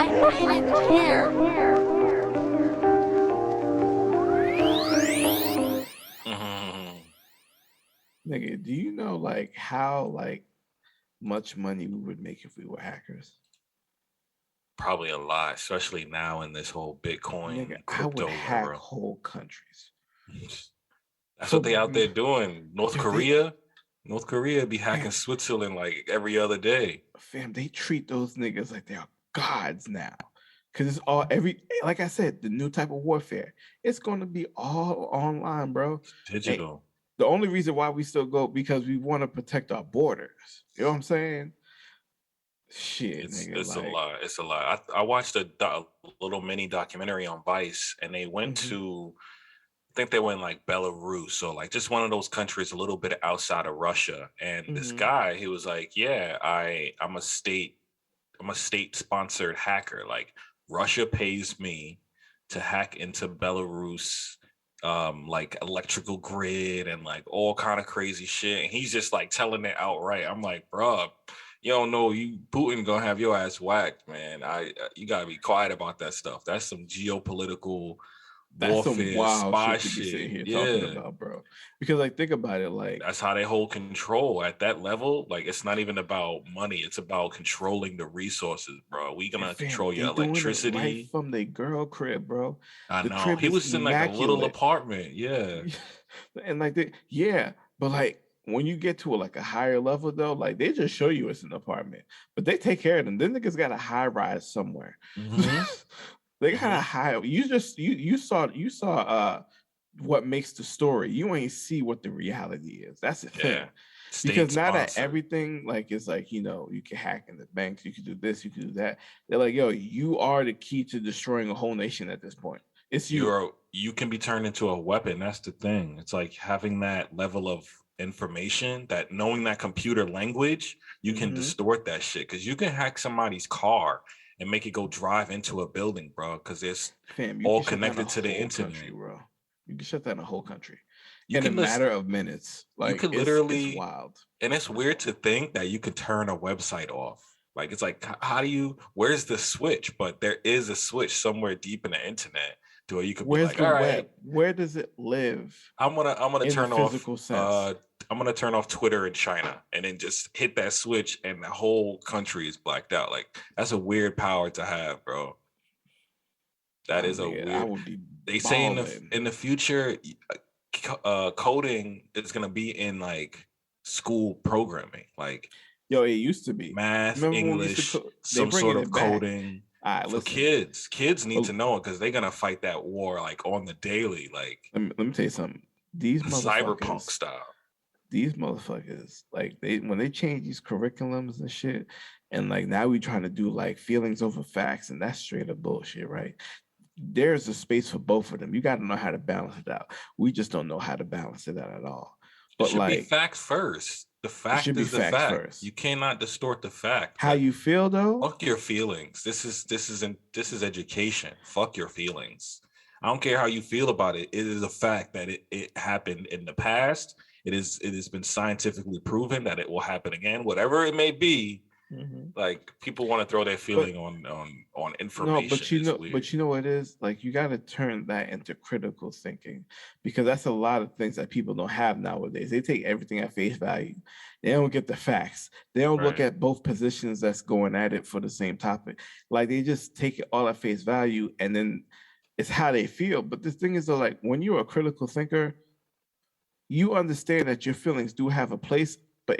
I didn't care. Nigga, do you know like how like much money we would make if we were hackers? Probably a lot, especially now in this whole Nigga, Bitcoin I would crypto hack era. whole countries. That's For what they out there doing. yo, they North Korea be hacking fam, Switzerland like every other day. fam, they treat those niggas like they are gods now. Cause it's all every like I said, the new type of warfare. It's gonna be all online, bro. And Digital. the only reason why we still go because we want to protect our borders. You know what I'm saying? Shit, nigga, It's a like lot. It's a lot. I watched a little mini documentary on Vice, and they went mhm, to, I think they went like Belarus, so like just one of those countries a little bit outside of Russia. And this mhm. guy, he was like, "Yeah, I'm a state sponsored hacker. Like Russia pays me to hack into Belarus, like electrical grid and like all kind of crazy shit." And he's just like telling it outright. I'm like, bruh, you don't know you Putin gonna have your ass whacked, man. You gotta be quiet about that stuff. That's some geopolitical That's some warfare wild spy shit to be sitting shit. here talking Yeah. about, bro. Because like think about it, like That's how they hold control at that level. Like it's not even about money; it's about controlling the resources, bro. We and gonna fam, control your they doing it right electricity. from their girl crib, bro. I The know crib he is was in like a little immaculate. apartment. Yeah, And like they, yeah, but like when you get to like a higher level though, like they just show you it's an apartment, but they take care of them. Then niggas got a high rise somewhere. hmm They got a hmm high. You saw what makes the story. You ain't see what the reality is. That's the thing. yeah. Because State now that sponsored. everything like is like, you know, you can hack in the banks, you can do this, you can do that. They're like, yo, you are the key to destroying a whole nation at this point. It's you. You can be turned into a weapon. That's the thing. It's like having that level of information, that knowing that computer language, you can Hmm. distort that shit. Because you can hack somebody's car and make it go drive into a building, bro. Because it's Fam, you all can shut down a connected to the whole country, internet. bro. You can shut down a whole country You in a can list. matter of minutes. You Like could it's literally, wild. and it's It's weird wild. to think that you could turn a website off. Like it's like, how do you? Where's the switch? But there is a switch somewhere deep in the internet to where you could be Where's like, the all web? right, Where does it live I'm gonna in the turn off physical sense? I'm gonna turn off Twitter in China and then just hit that switch and the whole country is blacked out. Like that's a weird power to have, bro. That Oh is a nigga, I weird. would be They say balling. in the future, coding is gonna be in like school programming, like Yo, it used to be. math, Remember when we used to English, they some sort bringing of it back. coding All right, for listen. kids. Kids need But to know it because they're gonna fight that war like on the daily, like let me tell you something. These cyberpunk motherfuckers, style. like they when they change these curriculums and shit, and like now we trying to do like feelings over facts, and that's straight up bullshit, right? There's a space for both of them. You got to know how to balance it out. We just don't know how to balance it out at all. It But should be like, fact first. The it should fact be is the facts fact. first. You cannot distort the fact. How But you feel though? fuck your feelings. This is education. Fuck your feelings. I don't care how you feel about it. It is a fact that it happened in the past. It has been scientifically proven that it will happen again, whatever it may be. Mhm. Like people want to throw their But feeling on no, information. It's weird. but you know what it is? Like you got to turn that into critical thinking because that's a lot of things that people don't have nowadays. They take everything at face value. They don't get the facts. They don't look Right. at both positions that's going at it for the same topic. Like they just take it all at face value and then it's how they feel. But the thing is though, like when you're a critical thinker, you understand that your feelings do have a place, but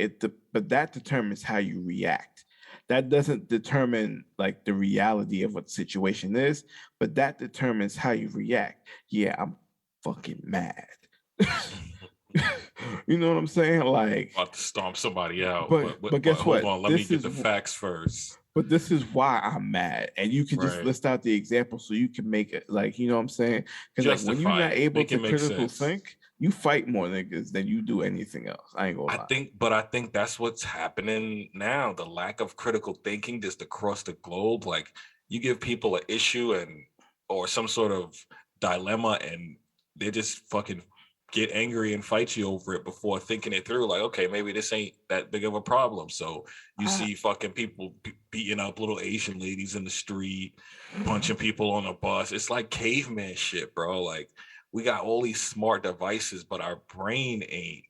that determines how you react. That doesn't determine like the reality of what the situation is, but that determines how you react. Yeah, I'm fucking mad. You know what I'm saying? Like, About to stomp somebody out, but but guess hold what? on, let me get the facts first. But this is why I'm mad. And you can just Right. list out the example so you can make it like, you know what I'm saying? Because like when you're Justify not it. able Make to it make critical sense. think, you fight more niggas than you do anything else. I ain't gonna lie. I think that's what's happening now. The lack of critical thinking just across the globe. Like you give people an issue and or some sort of dilemma and they're just fucking get angry and fight you over it before thinking it through. Like, okay, maybe this ain't that big of a problem. So you I, see fucking people beating up little Asian ladies in the street, punching people on a bus. It's like caveman shit, bro. Like we got all these smart devices, but our brain ain't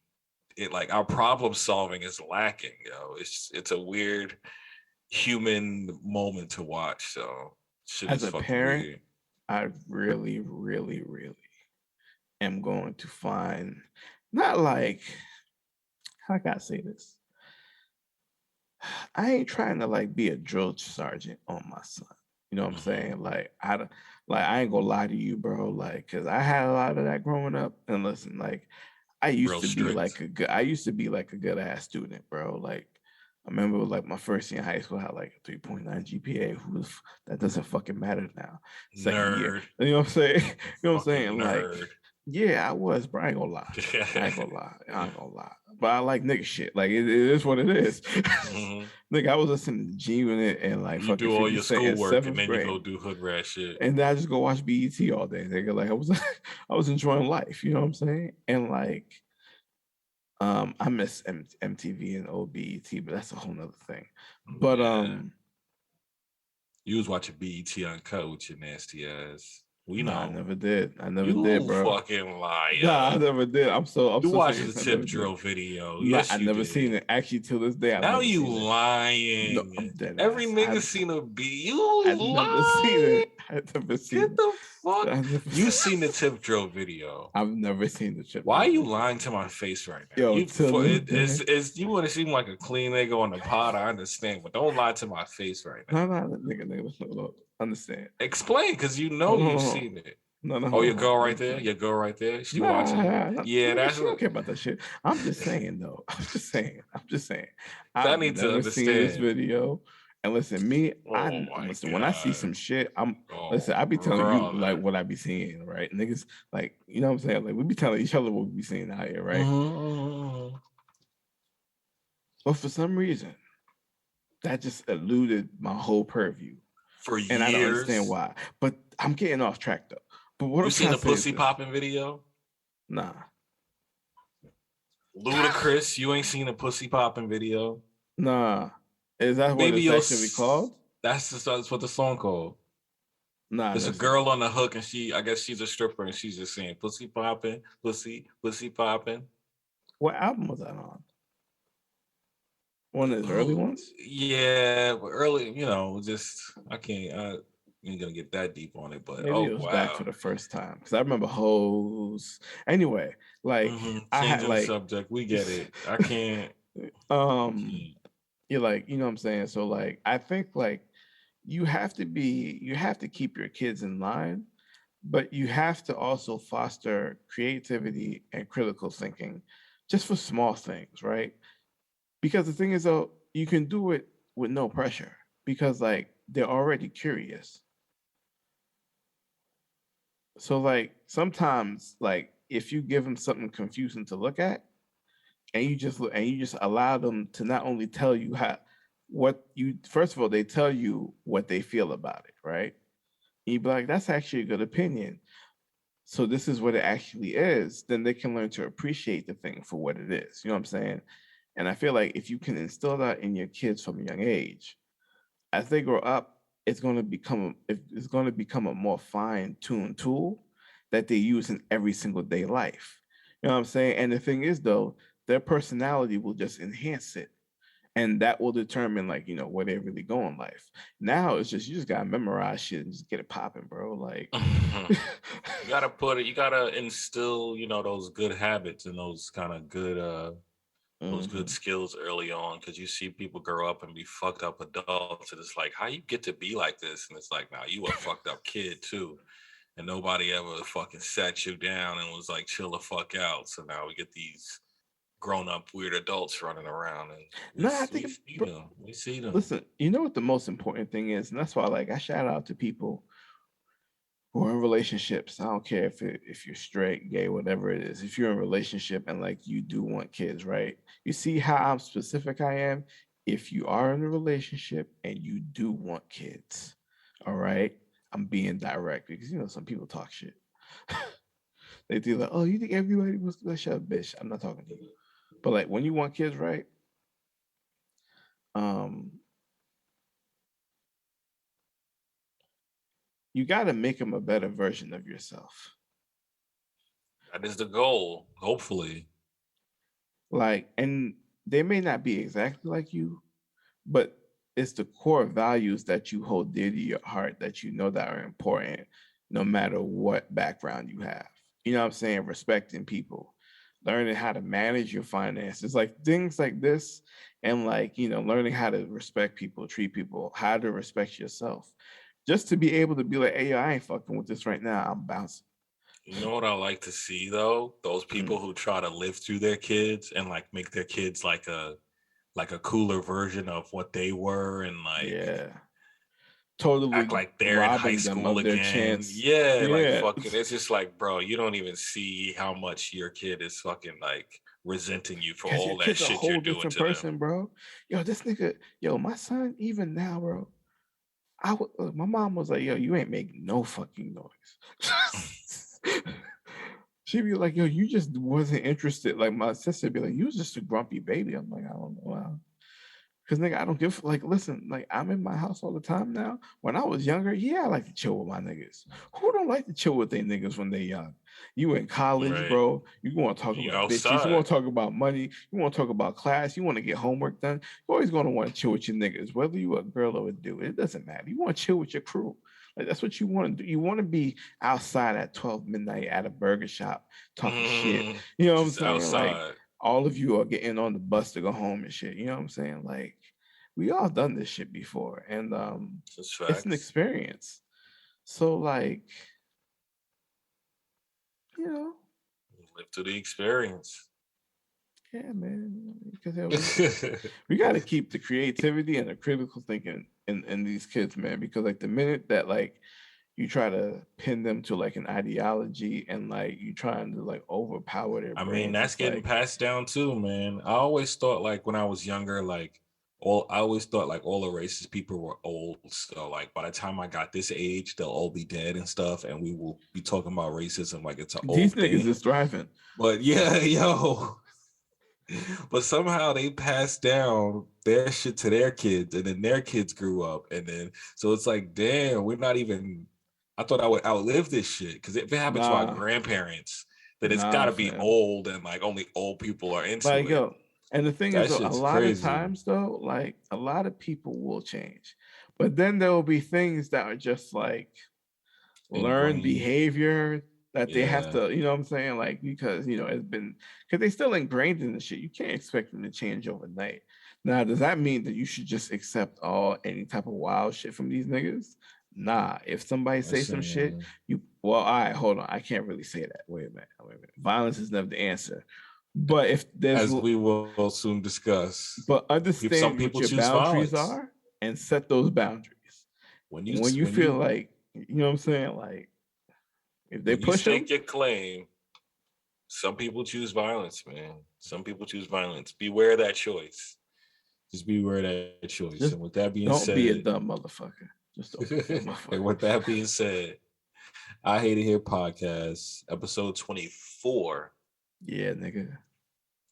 it. Like our problem solving is lacking. It's a weird human moment to watch. So shit as is a fucking parent, weird. I really, really, really am going to find not like how I gotta say this. I ain't trying to like be a drill sergeant on my son. You know what I'm saying? Like I ain't gonna lie to you, bro. Like, cause I had a lot of that growing up. And listen, like I used Real to be strict. like a good ass student, bro. Like I remember like my first year in high school I had like a 3.9 GPA. That doesn't fucking matter now. Second year. Nerd. You know what I'm saying? You know what I'm Fucking saying? Like, nerd. yeah, I was, bro. I ain't gonna lie. I ain't gonna lie. I ain't gonna lie. But I like nigga shit. Like it is what it is. Mhm. Nigga, I was listening to G Unit and like You fucking do all 50 your Cent in schoolwork and seventh then you grade. go do hood rat shit. And then I just go watch BET all day. Nigga, like I was I was enjoying life, you know what I'm saying? And like I miss MTV and old BET, but that's a whole nother thing. But Yeah. You was watching BET Uncut with your nasty ass. We nah, I know. never did. I never did, You bro. fucking liar. Nah, I never did. I'm You so watched the serious. I tip never did. drill video. Nah, I Yes, you never seen did. it. Actually, till this day, I've Now never you seen it. No, I'm lying. dead Every ass. nigga seen a beat. You I've never seen lying. it. I've never Get seen the it. fuck. I've never You seen seen the tip drill video. I've never seen the Chip Why are Drill you video. lying to my face right now? Yo, You till this day. is you want to seem like a clean nigga on the pod. I understand, but don't lie to my face right No, now. no, nigga, look, understand. Explain, because you know Hold on, you've hold on. seen it. No, no, Oh, hold your on, hold girl on. right there. Understand. Your girl right there. She watching it. Nah, Yeah, nigga, that's she don't what care about that shit. I'm just saying though. I'm just saying. I'm just saying. I I've need to never seen this understand. video. And listen, me, Oh my listen, when I see god. some shit, listen, Oh I be telling you like brother. what I be seeing, right? Niggas, like, you know what I'm saying? Like we be telling each other what we be seeing out here, right? Mhm. But for some reason, that just eluded my whole purview. For And I don't understand years. why. But I'm getting off track though. But what You I'm seen trying the to say is pussy this. popping video? Nah. Ludacris, you ain't seen a pussy popping video? Nah. Is that what Maybe it's actually called? that's what the song called. Nah, I There's a never seen girl that. on the hook and I guess she's a stripper and she's just saying pussy popping, pussy popping. What album was that on? One of his early ones? Yeah, but early, just I ain't gonna get that deep on it, but Maybe oh it was back for wow. the first time. Because I remember hoes. Anyway, like I had Changing the like subject, we get it. I can't. I um can't. you're like, you know what I'm saying? So like I think like you have to keep your kids in line, but you have to also foster creativity and critical thinking just for small things, right? Because the thing is though, you can do it with no pressure because like they're already curious. So like sometimes like if you give them something confusing to look at and you just allow them to not only tell you how what you first of all they tell you what they feel about it, right? And you be like, that's actually a good opinion. So this is what it actually is, then they can learn to appreciate the thing for what it is. You know what I'm saying? And I feel like if you can instill that in your kids from a young age, as they grow up, it's going to become a more fine-tuned tool that they use in every single day life. You know what I'm saying? And the thing is though, their personality will just enhance it. And that will determine like, you know, where they really go in life. Now it's just you just gotta memorize shit and just get it popping, bro. Like You gotta instill, those good habits and those good Mhm. skills early on, because you see people grow up and be fucked up adults and it's like, how you get to be like this? And it's like, now you a fucked up kid too, and nobody ever fucking sat you down and was like, chill the fuck out. So now we get these grown up weird adults running around and we No, I we think see bro, them we see them listen, you know what the most important thing is, and that's why like I shout out to people who are in relationships. I don't care if you're straight, gay, whatever it is. If you're in a relationship and like you do want kids, right? You see how I'm specific I am? If you are in a relationship and you do want kids, all right? I'm being direct because you know some people talk shit. They do like, oh, you think everybody was gonna shut up, bitch? I'm not talking to you. But like when you want kids, right? Um, you got to make them a better version of yourself. That is the goal, hopefully. Like, and they may not be exactly like you, but it's the core values that you hold dear to your heart that you know that are important, no matter what background you have. You know what I'm saying? Respecting people, learning how to manage your finances, like things like this, and like learning how to respect people, treat people, how to respect yourself, just to be able to be like, hey, I ain't fucking with this right now. I'm bouncing. You know what I like to see though? Those people Mm, who try to live through their kids and like make their kids like a cooler version of what they were and like yeah, act totally like they're in high robbing them school of their again. chance. Yeah, like Yeah, fucking it's just like, bro, you don't even see how much your kid is fucking like resenting you for because your all that kid's a shit you're whole doing different to them. person, bro. Yo, this nigga, yo, my son, even now, bro. My mom was like, yo, you ain't making no fucking noise. She'd be like, yo, you just wasn't interested. Like my sister would be like, you was just a grumpy baby. I'm like, I don't know. Wow. Cause nigga, I don't give like listen, like I'm in my house all the time now. When I was younger, yeah, I like to chill with my niggas. Who don't like to chill with their niggas when they young? You in college, Right. bro. You want to talk You about bitches, you want outside. to talk about money, you want to talk about class, you want to get homework done. You're always gonna want to chill with your niggas, whether you a girl or a dude. It doesn't matter. You want to chill with your crew. Like that's what you want to do. You want to be outside at 12 midnight at a burger shop talking shit. You know what I'm Just saying? Like outside. all of you are getting on the bus to go home and shit. You know what I'm saying? Like we all done this shit before, and Just it's an facts. experience. So like, you know, Live through the experience. yeah, man, because we got to keep the creativity and the critical thinking in these kids, man. Because like the minute that like you try to pin them to like an ideology and like you trying to like overpower their I mean, brains, that's it's getting like passed down too, man. I always thought like when I was younger, like I always thought like all the racist people were old. So like by the time I got this age, they'll all be dead and stuff, and we will be talking about racism like it's an these old niggas thing. is thriving. But yeah, yo. But somehow they passed down their shit to their kids, and then their kids grew up, and then so it's like, damn, we're not even. I thought I would outlive this shit because if it happened to our Nah, grandparents, then it's got nah, to be fam. old, and like only old people are into Like it. yo, and the thing is, That though, a shit's lot of crazy. times though, like a lot of people will change, but then there will be things that are just like learned Ingrained. behavior that they have Yeah, to, you know what I'm saying? Like because it's been because they still ingrained in the shit. You can't expect them to change overnight. Now, does that mean that you should just accept all any type of wild shit from these niggas? Nah. If somebody say some shit, listen. you all right, hold on. I can't really say that. Wait a minute. Wait a minute. Violence is never the answer. But if there's As we will soon discuss, but some understand what people your choose boundaries violence. are and set those boundaries. When you When feel you like, you know what I'm saying? Like, if they when you push them, stake your claim, some people choose violence, man. Some people choose violence. Beware that choice. Just beware that choice. And just with that being don't be a said, dumb motherfucker. Just don't be a dumb and motherfucker. with that being said, I Hate It Here podcast, episode 24. Yeah, nigga.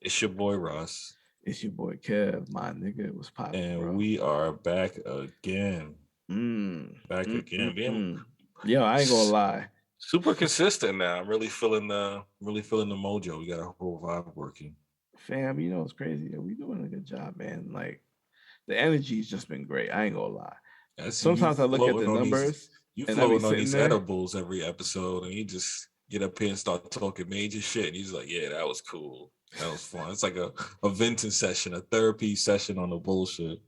It's your boy Russ. It's your boy Kev, my nigga. It was popping, And bro. we are back again. Mm, Back again. Being Yo, I ain't gonna lie. super consistent now. I'm really feeling the mojo. We got our whole vibe working. Fam, you know it's crazy. Yo, we doing a good job, man. Like the energy's just been great. I ain't gonna lie. I see Sometimes I look at the numbers you and I be floating on sitting these there. edibles every episode, and you just get up here and start talking major shit. And he's like, "Yeah, that was cool. That was fun." It's like a venting session, a therapy session on the bullshit.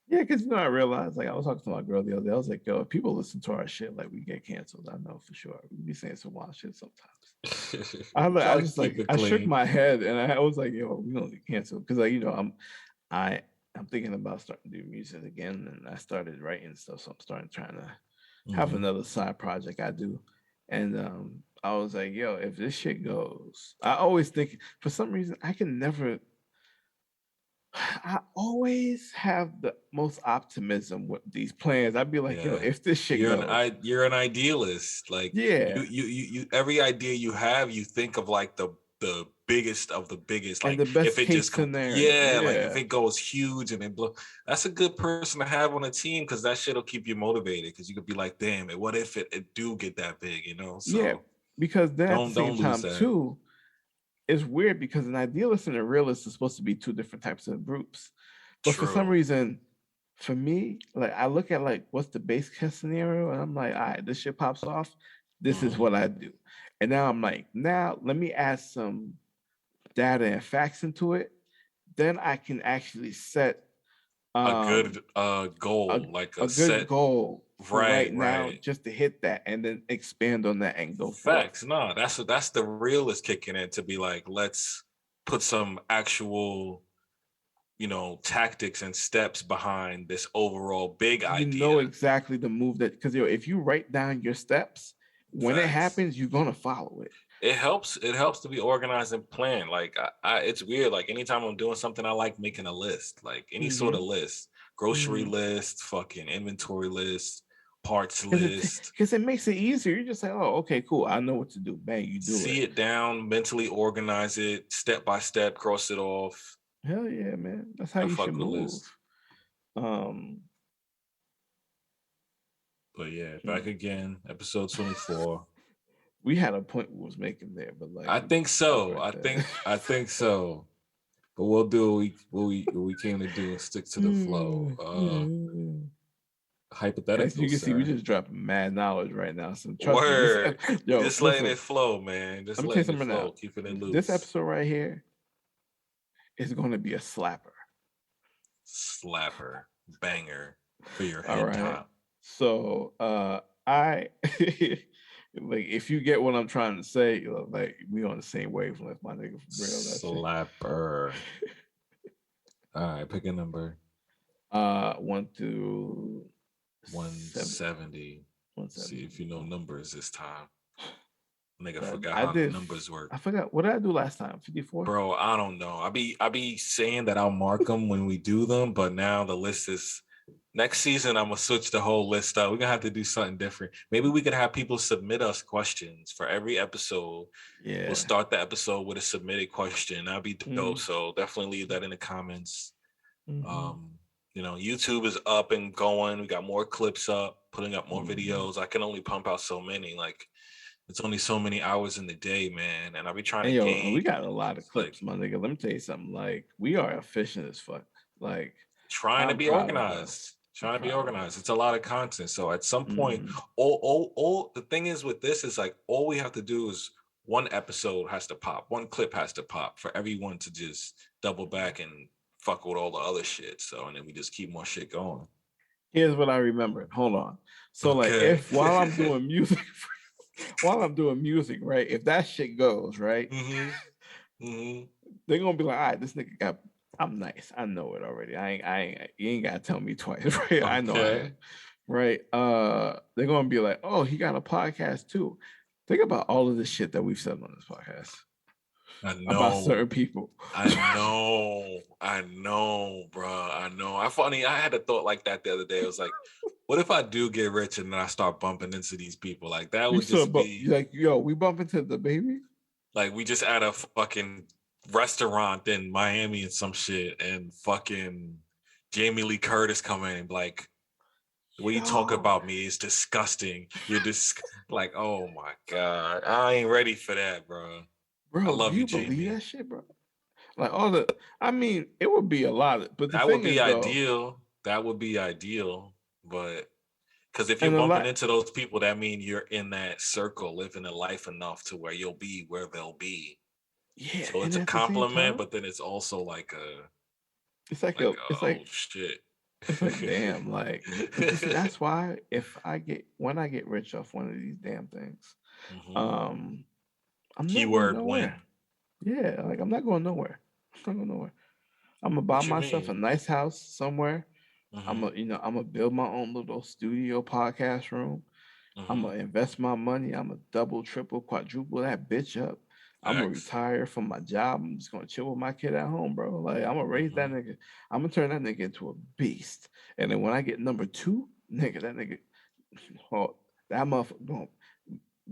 Yeah, because I realized like I was talking to my girl the other day. I was like, yo, if people listen to our shit, like we get canceled. I know for sure. We be saying some wild shit sometimes. Try I to just keep like it I shook clean. my head and I was like, yo, we don't get canceled. Cause like, I I'm thinking about starting to do music again and I started writing stuff. So I'm starting trying to have Mhm. another side project I do. And I was like, yo, if this shit goes, I always think for some reason I can never I always have the most optimism with these plans. I'd be like, yo, Yeah. if this shit goes, You're an idealist. Like yeah, you every idea you have, you think of like the biggest of the biggest. and Like the best if it case just scenario, yeah, like if yeah, it goes huge and it blow, that's a good person to have on a team because that shit'll keep you motivated because you could be like, damn it, what if it do get that big, you know? yeah. So Because then at the same don't lose time that. too, it's weird because an idealist and a realist is supposed to be two different types of groups. But for some True. reason, for me, like I look at like what's the base case scenario, and I'm like, all right, this shit pops off. This is Mhm. what I do. And now I'm like, now let me add some data and facts into it. Then I can actually set A um good a, goal, like a a good set goal for right right, now right. just to hit that and then expand on that and go forth. Facts. No, that's the realist kicking in to be like, let's put some actual, tactics and steps behind this overall big You idea. know exactly the move that because if you write down your steps, when it Facts. happens, you're gonna follow it. It helps to be organized and planned. Like it's weird. Like anytime I'm doing something, I like making a list. Like any sort Mm-hmm. of list. Grocery Mm-hmm. list, fucking inventory list, parts Because list. it makes it easier. You just say, oh, okay, cool. I know what to do. Bang, you do it. See it down, mentally organize it, step by step, cross it off. Hell yeah, man. That's how I you should fuck with move. list. Um, But yeah, hmm. back again, episode 24. We had a point we was making there, but like I we think just stopped so. right there. I think so. But we'll do what we came to do and stick to the flow. As Hypothetical, you can see, we sir. just dropping mad knowledge right now. So trust me, this Word. We yo, just letting listen, it flow, man. let Just me tell you letting it something now. flow. Keeping it This loose. episode right here is going to be a slapper. Slapper. Banger for your All head right. top. So I like if you get what I'm trying to say, like we on the same wavelength, my nigga, for real. That shit. Slapper. All right, pick a number. 1 to 7. 170. See 170. if you know numbers this time. Nigga So forgot I how the did. numbers work. I forgot what did I do last time. 54. Bro, I don't know. I be saying that I'll mark them when we do them, but now the list is next season. I'm gonna switch the whole list up. We're gonna have to do something different. Maybe we could have people submit us questions for every episode. We'll Yeah. start the episode with a submitted question. That'd be dope. Mm-hmm. So definitely leave that in the comments. Mm-hmm. YouTube is up and going. We got more clips up, putting up more Mm-hmm. videos. I can only pump out so many. Like it's only so many hours in the day, man. And I'll be trying And to yo, we gain. got a lot of It's like clips, my nigga. Let me tell you something. Like we are efficient as fuck. Like trying to I'm be proud of us. organized. I'm Trying to be proud of organized. us. It's a lot of content. So at some point, Mm-hmm. all the thing is with this is like all we have to do is one episode has to pop, one clip has to pop for everyone to just double back and fuck with all the other shit. So and then we just keep more shit going. Here's what I remembered. Hold on. So like Okay. if while I'm doing music while I'm doing music, right? If that shit goes, right? hmm hmm They're gonna be like, all right, this nigga got I'm nice. I know it already. I ain't you ain't gotta tell me twice, right? I know I am. Okay. Right. They're gonna be like, oh, he got a podcast too. Think about all of the shit that we've said on this podcast I about know. certain people. I know, bro. I know. I had a thought like that the other day. It was like, what if I do get rich and then I start bumping into these people? Like that You would saw just but be you like, yo, we bump into the baby. like we just at a fucking restaurant in Miami and some shit, and fucking Jamie Lee Curtis come in and be like, the way you talk Yo, about me is disgusting. You're just like, oh my god, I ain't ready for that, bro. I bro, do love you, you believe Jamie. that shit, bro? Like all the I mean, it would be a lot of, but the That would thing be is though, ideal. That would be ideal. But because if you're and a bumping lot, into those people, that means you're in that circle, living a life enough to where you'll be where they'll be. yeah, So and it's a at the same compliment, time, but then it's also it's like like a a, oh shit. it's like damn, like, but you see, that's why if I get when I get rich off one of these damn things, hmm um, I'm not going Keyword nowhere. win. Yeah, like I'm not going nowhere. I'm not going nowhere. I'm gonna buy What you myself a mean? nice house somewhere. hmm I'm gonna build my own little studio podcast room. I'm hmm gonna invest my money. I'm gonna double, triple, quadruple that bitch up. I'm gonna retire from my job. I'm just gonna chill with my kid at home, bro. Like I'm gonna raise that nigga. I'm gonna turn that nigga into a beast. And then when I get number 2, nigga, that nigga, oh, that motherfucker gonna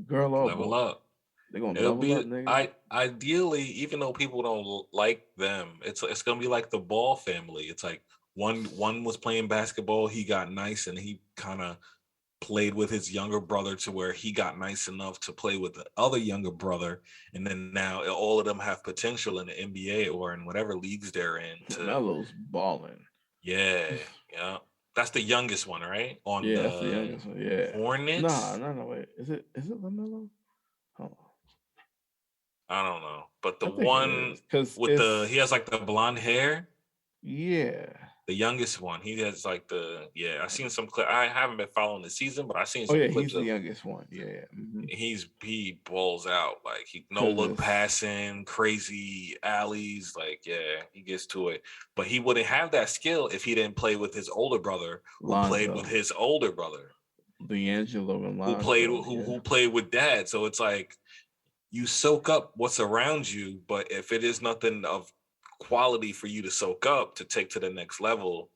girl or level boy, up. they're gonna It'll level up, be nigga. ideally, even though people don't like them, it's gonna be like the Ball family. It's like one was playing basketball, he got nice, and he kind of played with his younger brother to where he got nice enough to play with the other younger brother, and then now all of them have potential in the NBA or in whatever leagues they're in. Melo's balling. Yeah. That's the youngest one, right? On Yeah, that's the youngest one. Yeah. Hornets. No, wait. Is it LaMelo? Hold on. I don't know, but the I think it one is because with he has like the blonde hair. Yeah. The youngest one, he has like I seen some clip. I haven't been following the season, but I seen some clips he's the of. youngest one. Yeah. Mm-hmm. He balls out, like he no Because look passing, crazy alleys, like he gets to it. But he wouldn't have that skill if he didn't play with his older brother, who played with Lonzo, his older brother, D'Angelo, and who played Lonzo. who played with dad. So it's like you soak up what's around you, but if it is nothing of quality for you to soak up to take to the next level,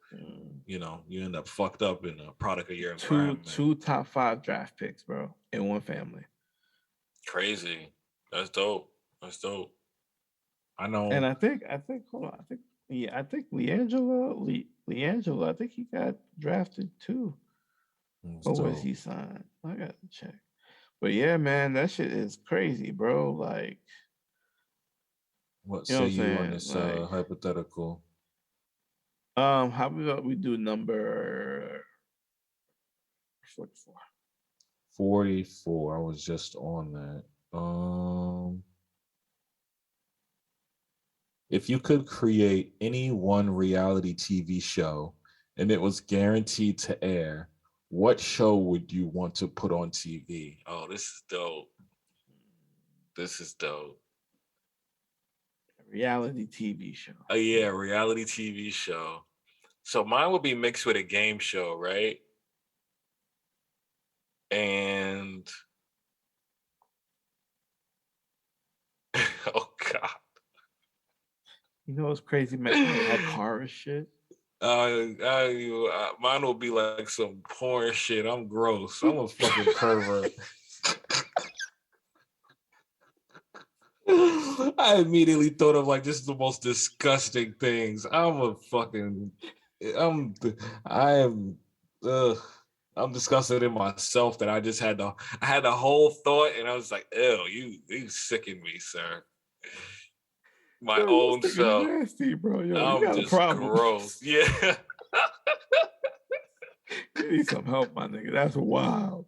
you end up fucked up in a product of your environment. Two top 5 draft picks, bro, in one family. Crazy. That's dope. I know. And I think hold on, I think Leangelo, I think he got drafted too. Or was he signed? I gotta check. But yeah, man, that shit is crazy, bro. Like, what you know say what I'm you on saying? this Like, hypothetical? how about we do number 44? 44. I was just on that. If you could create any one reality TV show and it was guaranteed to air, what show would you want to put on TV? Oh, this is dope. Reality TV show. Oh yeah, reality TV show. So mine would be mixed with a game show, right? And oh god. You know what's crazy, man? I like horror shit. Mine will be like some porn shit. I'm gross. I'm a fucking pervert. I immediately thought of like, this is the most disgusting things. I'm disgusted in myself that I just had I had the whole thought and I was like, ew, you sicken me, sir. My own self. Nasty, bro. Yo, you I'm got a just problem. gross. Yeah. You need some help, my nigga. That's wild.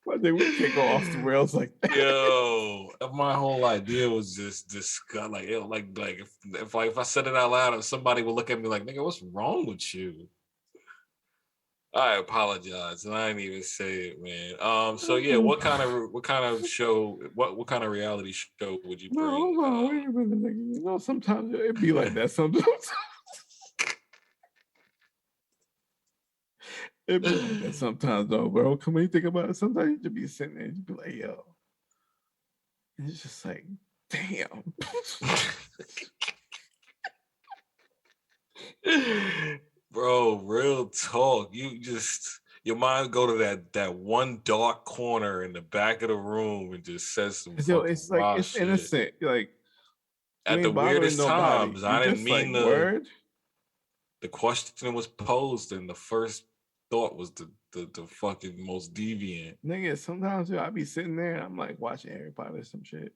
My nigga, we can't go off the rails like that. Yo, my whole idea was just disgust. If I said it out loud, somebody would look at me like, "Nigga, what's wrong with you?" I apologize, and I didn't even say it, man. So yeah, what kind of show, what kind of reality show would you bring? No, hold on, wait a minute, nigga. You know, sometimes it be like that. Sometimes it be like that. Sometimes, though, bro. Come on, you think about it. Sometimes you just be sitting there, and you be like, "Yo," and it's just like, "Damn." Bro, real talk. Your mind go to that one dark corner in the back of the room and just says some fucking it's like it's shit. innocent. Like At the weirdest nobody. times, You I didn't just mean like word. The question was posed, and the first thought was the fucking most deviant. Nigga, sometimes I be sitting there and I'm like watching Harry Potter or some shit.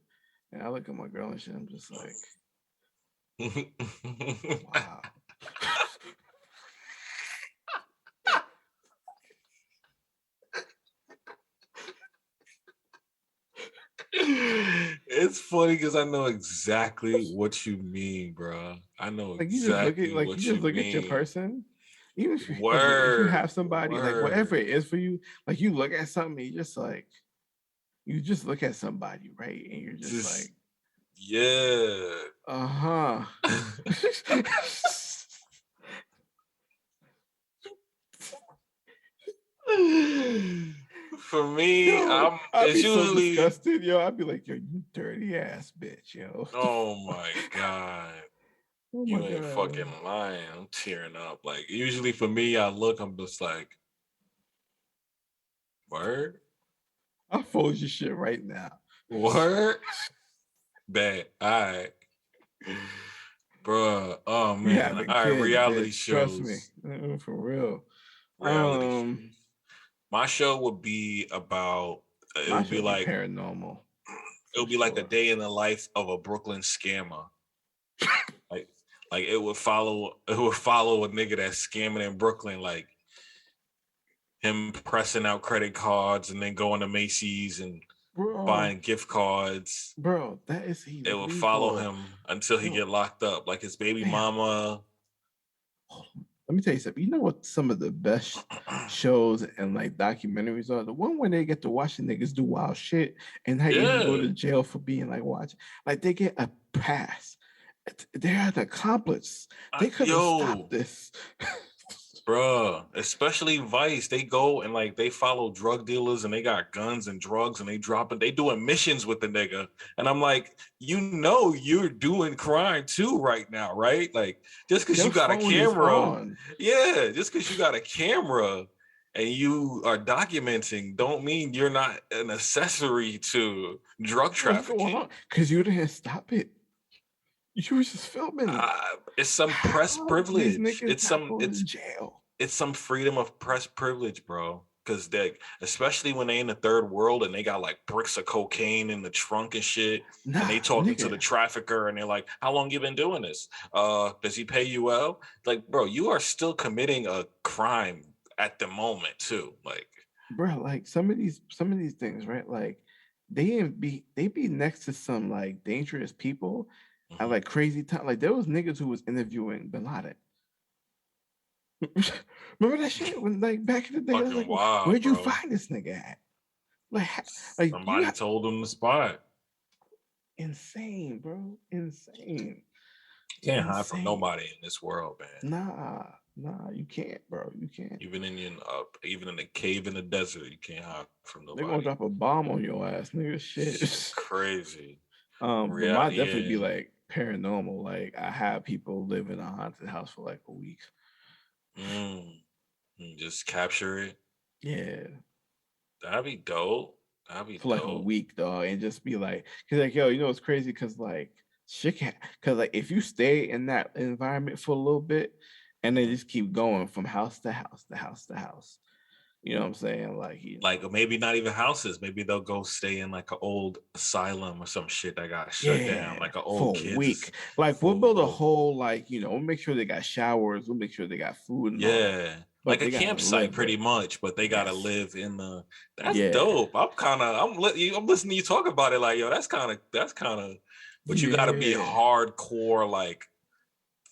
And I look at my girl and shit, I'm just like, wow. It's funny because I know exactly what you mean, bro. I know Like exactly you just look at your person. Even if if you have somebody, like whatever it is for you, like you look at something, you just look at somebody, right? And you're just like, yeah. Uh-huh. For me, Yo, I'd it's be so usually. disgusted, yo. I'd be like, yo, you dirty ass bitch, yo. Oh my god. Oh my You ain't god. fucking lying. I'm tearing up. Like usually for me, I look, I'm just like, word? I'll fold your shit right now. Word? Bad. All right. Bruh. Oh We man. having All right, kids, reality bitch. Trust me. shows. For real. Reality shows. My show would be about it My would be should be like paranormal it for would be like a sure. day in the life of a Brooklyn scammer. Like like it would follow a nigga that's scamming in Brooklyn, like him pressing out credit cards and then going to Macy's and Bro, buying gift cards. bro, that is It would follow illegal. him until he Yo, get locked up. Like his baby damn. mama. Let me tell you something. You know what some of the best shows and like documentaries are? The one where they get to watch the niggas do wild shit and not even go Yeah. to jail for being like watching. Like they get a pass. They're an accomplice. They could have stopped Yo, this. bruh, especially Vice, they go and like they follow drug dealers and they got guns and drugs and they doing missions with the nigga. And I'm like, you're doing crime too right now, right? Like just because Your you got a phone is camera, on. yeah, just because you got a camera and you are documenting don't mean you're not an accessory to drug What's going trafficking. on? Because you didn't stop it. You were just filming. It's some press How is these privilege. niggas not going to jail? It's some freedom of press privilege, bro. Because they, especially when they in the third world and they got like bricks of cocaine in the trunk and shit, and Nah, they talking to the nigga. trafficker and they're like, "How long you been doing this? Does he pay you well?" Like, bro, you are still committing a crime at the moment too. Like, Bro, like some of these things, right? Like they be next to some like dangerous people at mhm. like crazy time. Like there was niggas who was interviewing Bin Laden. Remember that shit when like back in the day? I was Fucking like, wild, where'd you bro. find this nigga at? Like, like you Somebody got told them the spot. insane, bro, insane, Can't hide from insane. nobody in this world, man. Nah, you can't, bro. You can't. Even in a cave in the desert, you can't hide from They're gonna nobody. drop a bomb on your ass, nigga. Shit, Shit. crazy. But my Reality, definitely be yeah. like paranormal. Like I have people live in a haunted house for like a week. Mm, just capture it. Yeah, That'd be dope. That'd be for like a dope. week, dog, and just be like, cause like yo, you know it's crazy, cause like shit can, cause like if you stay in that environment for a little bit, and then Mhm. just keep going from house to house to house to house, you know what I'm saying? Like Like maybe not even houses. Maybe they'll go stay in like an old asylum or some shit that got shut down, yeah, like an old for a kids week. Like we'll for build a well, whole like we'll make sure they got showers, we'll make sure they got food and all that, yeah, like but a they gotta campsite live pretty there. much, but they gotta Yes, live in the. That's yeah, dope. I'm listening to you talk about it. Like yo, that's kind of, but you gotta be yeah. hardcore. Like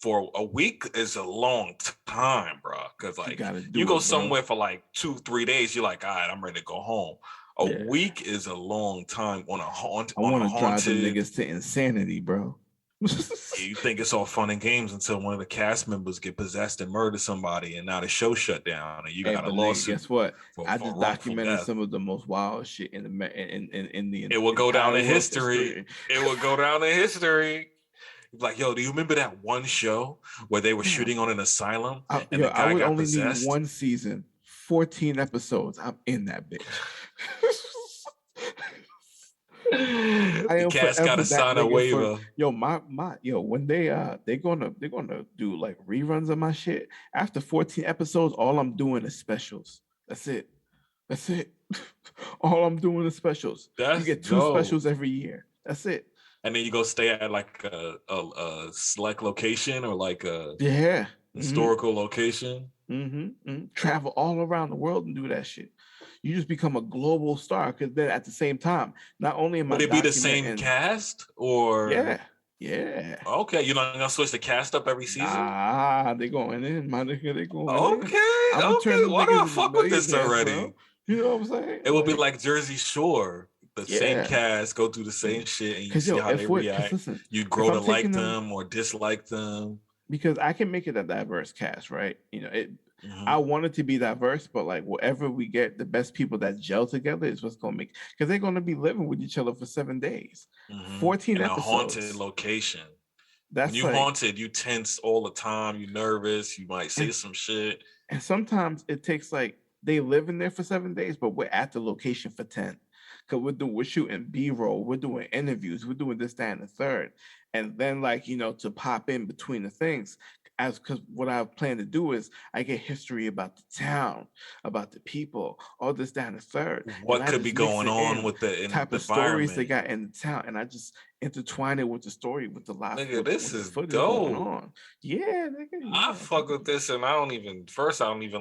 for a week is a long time, bro. Because You like gotta you do go it, bro. somewhere for like 2-3 days, you're like, all right, I'm ready to go home. A Yeah. week is a long time I on a want to drive them haunted. niggas to insanity, bro. You think it's all fun and games until one of the cast members get possessed and murder somebody, and now the show shut down, and you Hey, got a but nigga, lawsuit guess what? I for just wrongful documented death. some of the most wild shit in the It will go down entire in world history. history. It will go down in history. Like, yo, do you remember that one show where they were Damn. shooting on an asylum and Yo, the I guy would got only need possessed? one season, 14 episodes. I'm in that bitch. I The am cast got forever to that sign a nigga for waiver. yo, my yo, when they're gonna do like reruns of my shit. After 14 episodes, all I'm doing is specials. That's it. That's it. All I'm doing is specials. You That's get two dope. specials every year. That's it. And then you go stay at like a select location or like a Yeah. historical location. Travel all around the world and do that shit. You just become a global star because then at the same time, not only am I Would it be the same documenting, cast or yeah, yeah. okay? You're not gonna switch the cast up every season? Nah, they going in, my nigga. They going in. Okay, I'm gonna turn okay. them Why do niggas I into fuck with this millionaires, bro. already? You know what I'm saying? It would be Like, like Jersey Shore. The same yeah. cast go through the same shit, and you Cause see yo, how they cause react. listen, You if grow to I'm like taking them, them or dislike them. because I can make it a diverse cast, right? Mm-hmm. I want it to be diverse, but like whatever we get, the best people that gel together is what's gonna make, because they're gonna be living with each other for 7 days, Mm-hmm. 14 In a haunted episodes. location. When That's you like, haunted, you tense all the time. You nervous. You might say and, some shit. and sometimes it takes like they live in there for 7 days, but we're at the location for 10. Cause we're shooting B-roll, we're doing interviews, we're doing this, that, and the third. And then like, to pop in between the things, as because what I plan to do is I get history about the town, about the people, all this, that, and the third. And What I could be just mix going it on in with the type of stories they environment? got in the town. And I just intertwine it with the story, with the live, Nigga, this with the is footage going dope. on. Yeah, nigga, I yeah. fuck with this, and I don't even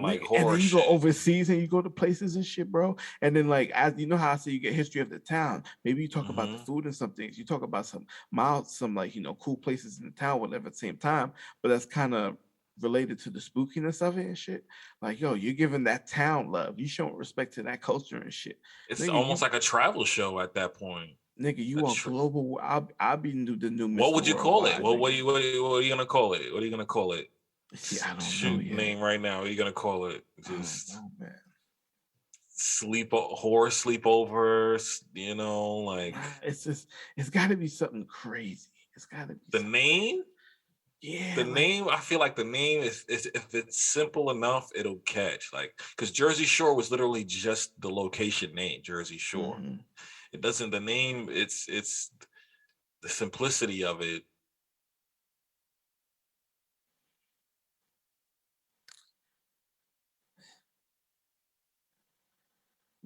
like Nigga, and horror then you go shit. overseas and you go to places and shit, bro. And then like, as you know how I say you get history of the town. Maybe you talk about the Mm-hmm. food and some things. You talk about some mild, some like cool places in the town, whatever. At the same time, but that's kind of related to the spookiness of it and shit. Like, yo, you're giving that town love. You showing respect to that culture and shit. It's Nigga, almost like a travel show at that point. A you are tr- global. I'll be the new what Mr. would you call it? Worldwide, nigga. What are you gonna call it? What are you gonna call it? See, I don't know Shoot yet. name right now. What are you gonna call it? I don't Just know, man. horror sleepovers. Like It's got to be something crazy. It's got to be the something name. Yeah, The like name, I feel like the name is if it's simple enough, it'll catch. Like, because Jersey Shore was literally just the location name, Jersey Shore. mhm. It doesn't the name. It's the simplicity of it.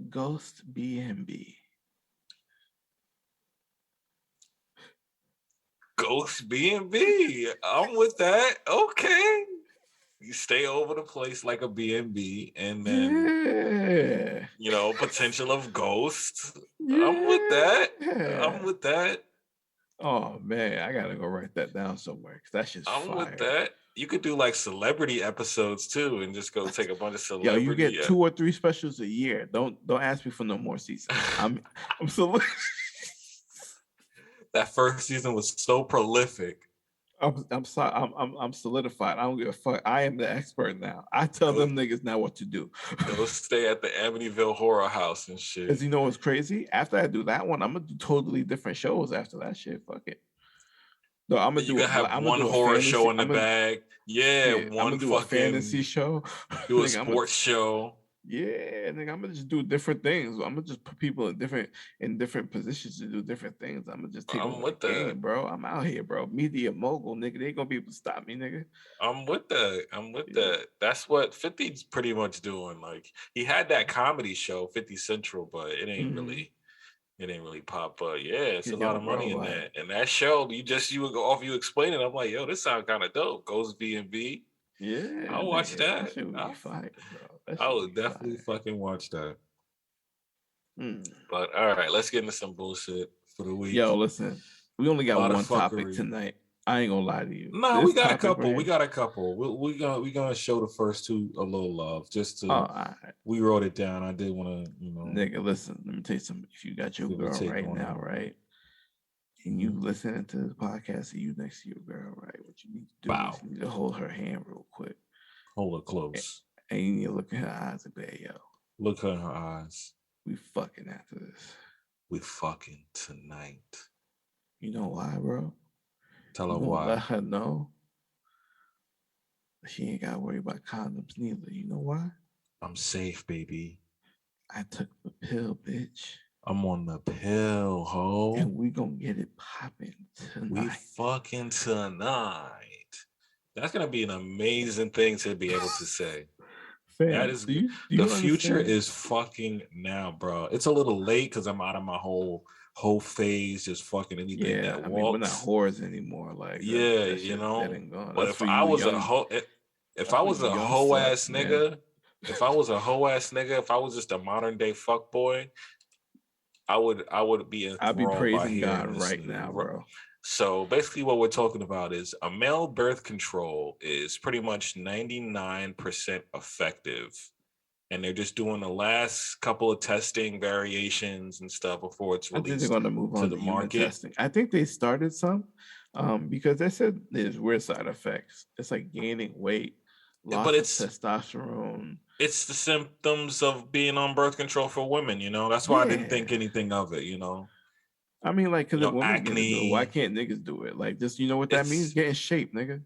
Ghost B&B. Ghost B&B. I'm with that. Okay. You stay over the place like a B&B, and then Yeah. potential of ghosts. I'm with that. I'm Yeah. with that. Oh man, I gotta go write that down somewhere because that shit's I'm with fire. that. You could do like celebrity episodes too, and just go take a bunch of Yo, you celebrity. get 2 or 3 specials a year. Don't ask me for no more seasons. I'm so That first season was so prolific. I'm sorry. I'm solidified. I don't give a fuck. I am the expert now. I tell Go them niggas now what to do. go stay at the Amityville Horror House and Cause shit. you know what's crazy? After I do that one, I'm gonna do totally different shows after that shit. Fuck it. No, I'm gonna You do can a have I'm gonna one do a horror show fantasy. in the bag. Yeah, I'm one gonna do a fantasy fucking show. do a Nigga, sports show. yeah, nigga, I'm gonna just do different things. I'm gonna just put people in different positions to do different things. I'm gonna just take I'm over the with that. game, bro. I'm out here, bro. Media mogul, nigga. They ain't gonna be able to stop me, nigga. I'm with that. I'm with Yeah. that. That's what 50's pretty much doing. Like he had that comedy show, 50 Central, but Mm-hmm. it ain't really pop. But yeah, it's a Cause lot yo, of bro, money in like, that. And that show, you would go off you explaining. I'm like, yo, this sounds kind of dope. Ghost B&B. yeah, I'll watch nigga, that that. shit would be fire, bro. That I shit would would be definitely fire. fucking watch that. Mm. But all right, let's get into some bullshit for the Yo, week. listen, we only A got lot of one topic fuckery. tonight. I ain't gonna lie to you. No, we This got a topic right couple. We here. got a couple. We gonna show the first two a little love. Just Oh, to all right. we wrote it down. I did want to, Nigga, listen, let me tell you something. If you got your give a girl take right on now, it. right, and you Mhm. listening to this podcast and you next to your girl, right, what you need to do is Bow. you need to hold her hand real quick. Hold it And, close. and you need to look in her eyes and be like, yo, Look her in her eyes. we fucking after this. We fucking tonight. You know why, bro? Tell You her gonna let why. her know she ain't gotta worry about condoms neither. You know why? I'm safe, baby. I took the pill, bitch. I'm on the pill, ho. And we gonna get it popping We tonight. fucking tonight. That's gonna be an amazing thing to be able to say. Fam, That is do the you future understand? is fucking now, bro. It's a little late because I'm out of my whole phase, just fucking anything Yeah, that I mean we're not walks. whores anymore. Like Yeah, that shit's dead and gone. But That's for you young. if That's I for was you a young hoe ass sluts, man. nigga, if I was a hoe ass nigga, if I was just a modern day fuck boy, I would be I'll be enthralled by praising hearing God this right new. now, bro. So basically, what we're talking about is a male birth control is pretty much 99% effective, and they're just doing the last couple of testing variations and stuff before it's I think they're released gonna move to on the to human market. testing. I think they started some. Because they said there's weird side effects. It's like gaining weight, But loss of testosterone. it's the symptoms of being on birth control for women, you know. That's why I didn't think Yeah. anything of it, you know. I mean, like, You because if know, women get to do it, why acne. can't niggas do it? Like, just you know what that means? It's Get in shape, nigga.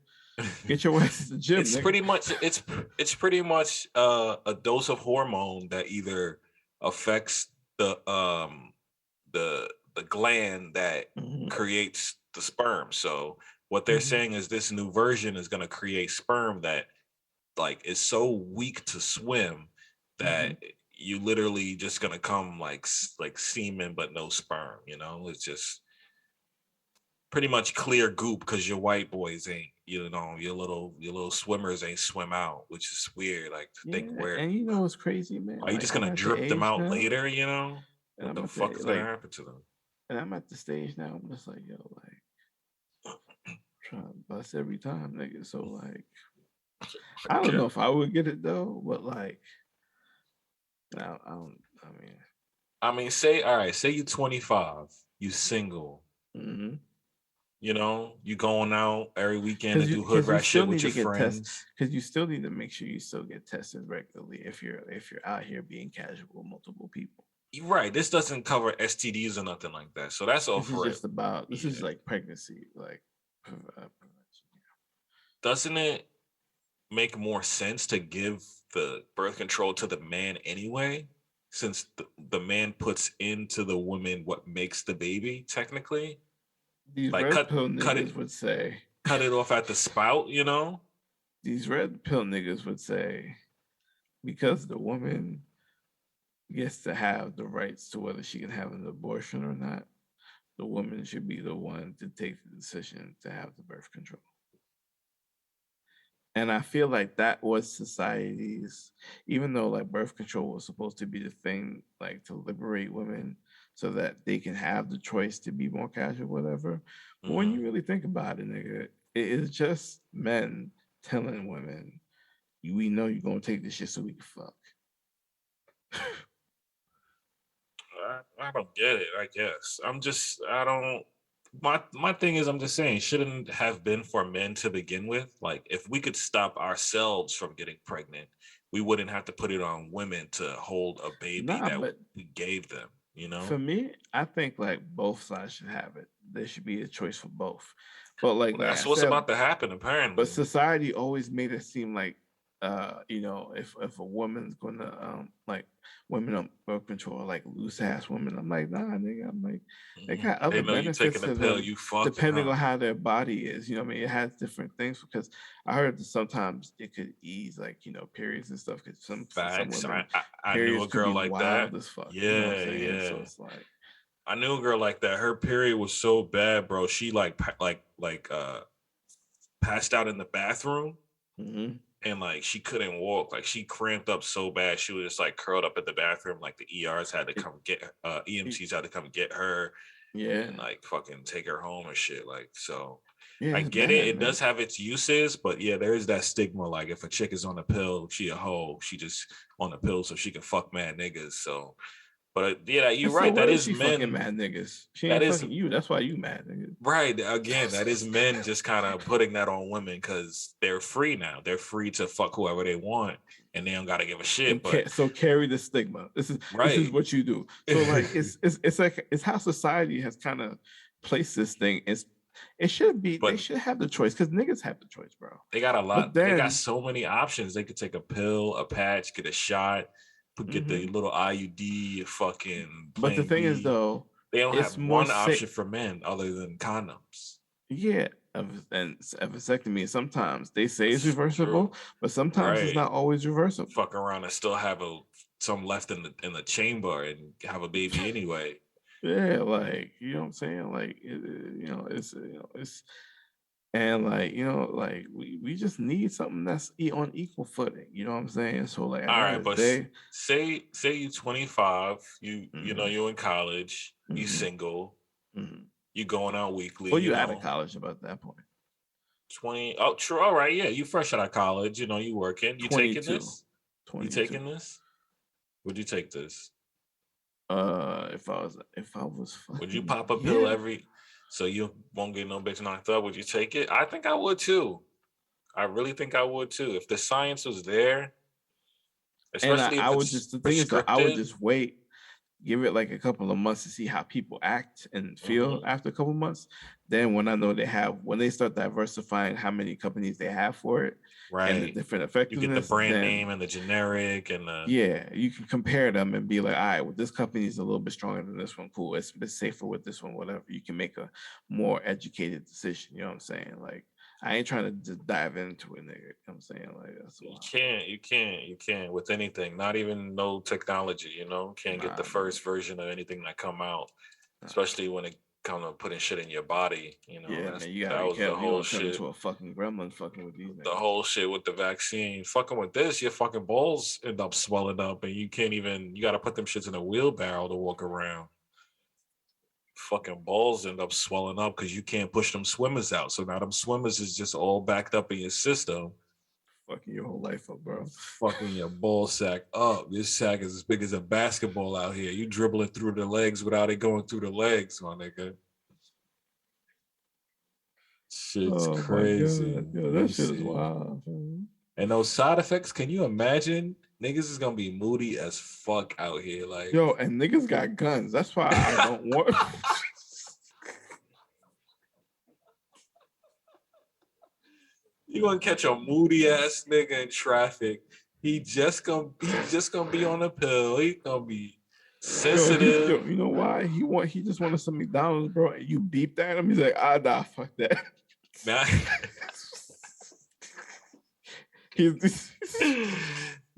Get your ass to the gym, it's nigga. pretty much it's pretty much a dose of hormone that either affects the gland that Mm-hmm. creates the sperm. So what they're Mm-hmm. saying is this new version is going to create sperm that like is so weak to swim Mm-hmm. that you literally just going to come like semen but no sperm, you know. It's just pretty much clear goop because your white boys ain't, you know, your little swimmers ain't swim out, which is weird. Like to think Yeah, where and you know what's crazy, man? are you Like, just I'm gonna at the drip them age out now, later, you know? and What I'm the at fuck the is gonna like, happen to them? and I'm at the stage now. I'm just like, yo, like, trying to bust every time, nigga. So like, I don't Okay. know if I would get it though, but like, I don't. I mean, I mean, say all right, say you 25, you single, mm-hmm. you know, you going out every weekend Because and you do hood because you rat still shit need with to your get tested. friends. Because you still need to make sure you still get tested regularly if you're out here being casual with multiple people. You're right. This doesn't cover STDs or nothing like that. So that's all This is for it. just about this Yeah. is like pregnancy, like prevention. Doesn't it make more sense to give the birth control to the man anyway, since the man puts into the woman what makes the baby technically? These Like red cut pill cut niggas it would say. cut it off at the spout, you know? These red pill niggas would say because the woman gets to have the rights to whether she can have an abortion or not, the woman should be the one to take the decision to have the birth control. And I feel like that was society's, even though like birth control was supposed to be the thing, like to liberate women so that they can have the choice to be more casual, whatever. But when Mm-hmm. you really think about it, nigga, it is just men telling women, we know you're gonna take this shit so we can fuck. I don't get it, I guess. I don't my thing is I'm just saying shouldn't have been for men to begin with. Like if we could stop ourselves from getting pregnant, we wouldn't have to put it on women to hold a baby Nah, that but we gave them, you for know? me, I think like both sides should have it. There should be a choice for both. But like Well, like I that's what's said, about to happen but apparently. society always made it seem like if a woman's gonna like women on birth control like loose ass women. I'm like, nah, nigga. I'm like, they Mhm. got They other know you benefits taking a to pill, them you fucking, depending huh? on how their body is. You know what I mean? It has different things because I heard that sometimes it could ease like, periods and stuff because some Facts. women I knew periods a could girl be like wild that. as fuck. You know what I'm Yeah, saying? So yeah. it's like I knew a girl like that. Her period was so bad, bro. She passed out in the bathroom mhm. and like she couldn't walk. Like she cramped up so bad, she was just like curled up in the bathroom. Like the ERs had to It- come get it- EMTs had to come get her yeah. and like fucking take her home and shit. Like so, Yeah, I it's get it. bad, It man. does have its uses, but yeah, there is that stigma. Like if a chick is on a pill, she a hoe. She just on a pill so she can fuck mad niggas. So, but yeah, And you're so right. what That if is she fucking men. mad niggas? She That ain't is fucking you. That's why you mad, nigga. right. Again, that is men just kind of putting that on women because they're free now. They're free to fuck whoever they want, and they don't gotta give a shit. And But so carry the stigma. This is right. what you do. So like it's like it's how society has kind of placed this thing. It should be they But should have the choice because niggas have the choice, bro. they got a But lot. They got then so many options. They could take a pill, a patch, get a shot, get the mhm. little IUD, fucking But the Plan thing is B. though, They don't it's have more one safe. option for men other than condoms. Yeah, and a vasectomy sometimes they say it's That's reversible, true. but sometimes it's Right. not always reversible. Fuck around and still have some left in the chamber and have a baby anyway. Yeah, like you know what I'm saying. Like it's it's and like like we just need something that's on equal footing. You know what I'm saying. So like at All the end right, of the but day, say you 25, you know hmm you in college, you hmm single, hmm you going out weekly, well, you you out of know. college about that point. 20. Oh, true. All right, yeah, you fresh out of college, you know, you working. You taking 22, this? You 22. taking this? Would you take this? If I was Would you fucking pop a pill yeah, every? so you won't get no bitch knocked up. Would you take it? I think I would too. I really think I would too. If the science was there, And especially I if would it's just, the thing is though, I would prescripted. just wait, give it like a couple of months to see how people act and feel Hmm. after a couple of months. Then when I know they have, when they start diversifying how many companies they have for it and the Right. different You get the effectiveness, brand then name and the generic and the yeah, you can compare them and be like, all right, well, this company is a little bit stronger than this one. Cool, it's a bit safer with this one. Whatever. You can make a more educated decision. You know what I'm saying? Like, I ain't trying to just dive into it, nigga. You know what I'm saying? Like, that's you why. can't with anything, not even no technology, you know, can't get the Nah, nigga. first version of anything that come out, Nah. especially when it comes to putting shit in your body, you know, Yeah, man, you gotta that be was the careful. You're whole gonna turn shit. into a fucking gremlin fucking with these The niggas. whole shit with the vaccine. Fucking with this, your fucking balls end up swelling up and you can't even you gotta put them shits in a wheelbarrow to walk around. Fucking balls end up swelling up because you can't push them swimmers out. So now them swimmers is just all backed up in your system, Fucking your whole life up, bro. fucking your ball sack up. This sack is as big as a basketball out here. You dribbling through the legs without it going through the legs, my nigga. Shit's Oh my crazy. god, yo, that shit is Easy. wild. Man. And those side effects, can you imagine? Niggas is gonna be moody as fuck out here. Like, Yo, and niggas got guns. That's why I don't want. you gonna catch a moody ass nigga in traffic. He just gonna be on a pill. He gonna be sensitive. You know why he just wanted some McDonald's, bro. And you beeped at him. He's like, ah, nah, fuck that. Now, He's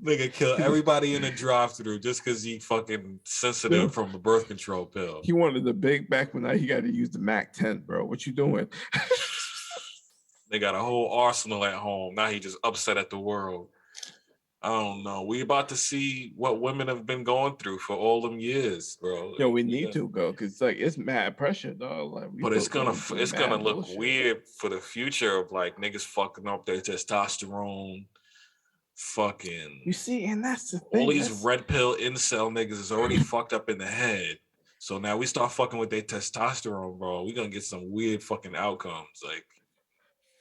nigga kill everybody in the drive-through just because he fucking sensitive yo, from a birth control pill. he wanted the Big Mac, but now he got to use the Mac 10, bro. What you doing? They got a whole arsenal at home. Now he just upset at the world. I don't know. We about to see what women have been going through for all them years, bro. Yo, we need to go because like it's mad pressure, dog. Like we But both going through it's gonna mad look bullshit. weird for the future of like niggas fucking up their testosterone, You fucking see, and that's the all thing. these That's red pill incel niggas is already fucked up in the head. So now we start fucking with their testosterone, bro. We gonna get some weird fucking outcomes. Like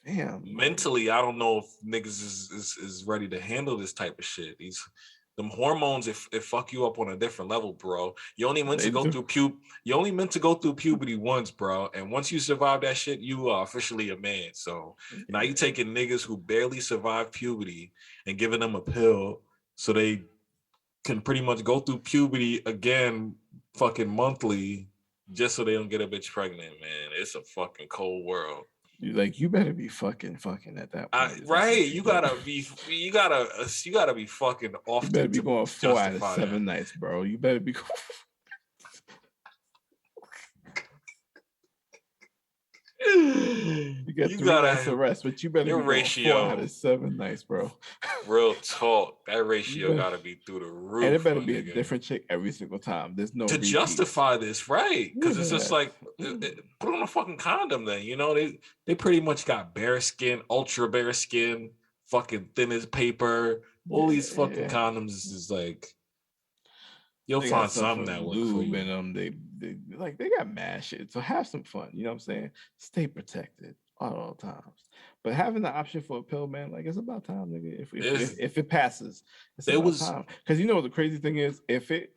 damn. Like, mentally, I don't know if niggas is ready to handle this type of shit. These them hormones, it fuck you up on a different level, bro. You only meant they to go do. through you only meant to go through puberty once, bro. And once you survive that shit, you are officially a man. So now Yeah. you taking niggas who barely survived puberty and giving them a pill so they can pretty much go through puberty again fucking monthly just so they don't get a bitch pregnant, man. It's a fucking cold world. You better be fucking at that point. If that's Right, what you do. you gotta be fucking You better often be to going 4 out of justify that. 7 nights, bro. You better be. You get You 3 nights of gotta rest, but you better your be going 4 out of 7 nights, bro. real talk. That You ratio better, gotta be through the and it roof, better my be a nigga. different chick every single time. There's no To repeats. justify this, right? Because it's just Yeah. like put on a fucking condom. Then you know they pretty much got bare skin, ultra bare skin, fucking thin as paper. All these fucking Yeah. condoms is like you'll They got find stuff something for that work for lube in you. them. They got mad shit. So have some fun. You know what I'm saying? Stay protected at all times. But having the option for a pill, man, like it's about time, nigga. If it passes, it's There about was time. Because you know what the crazy thing is, if it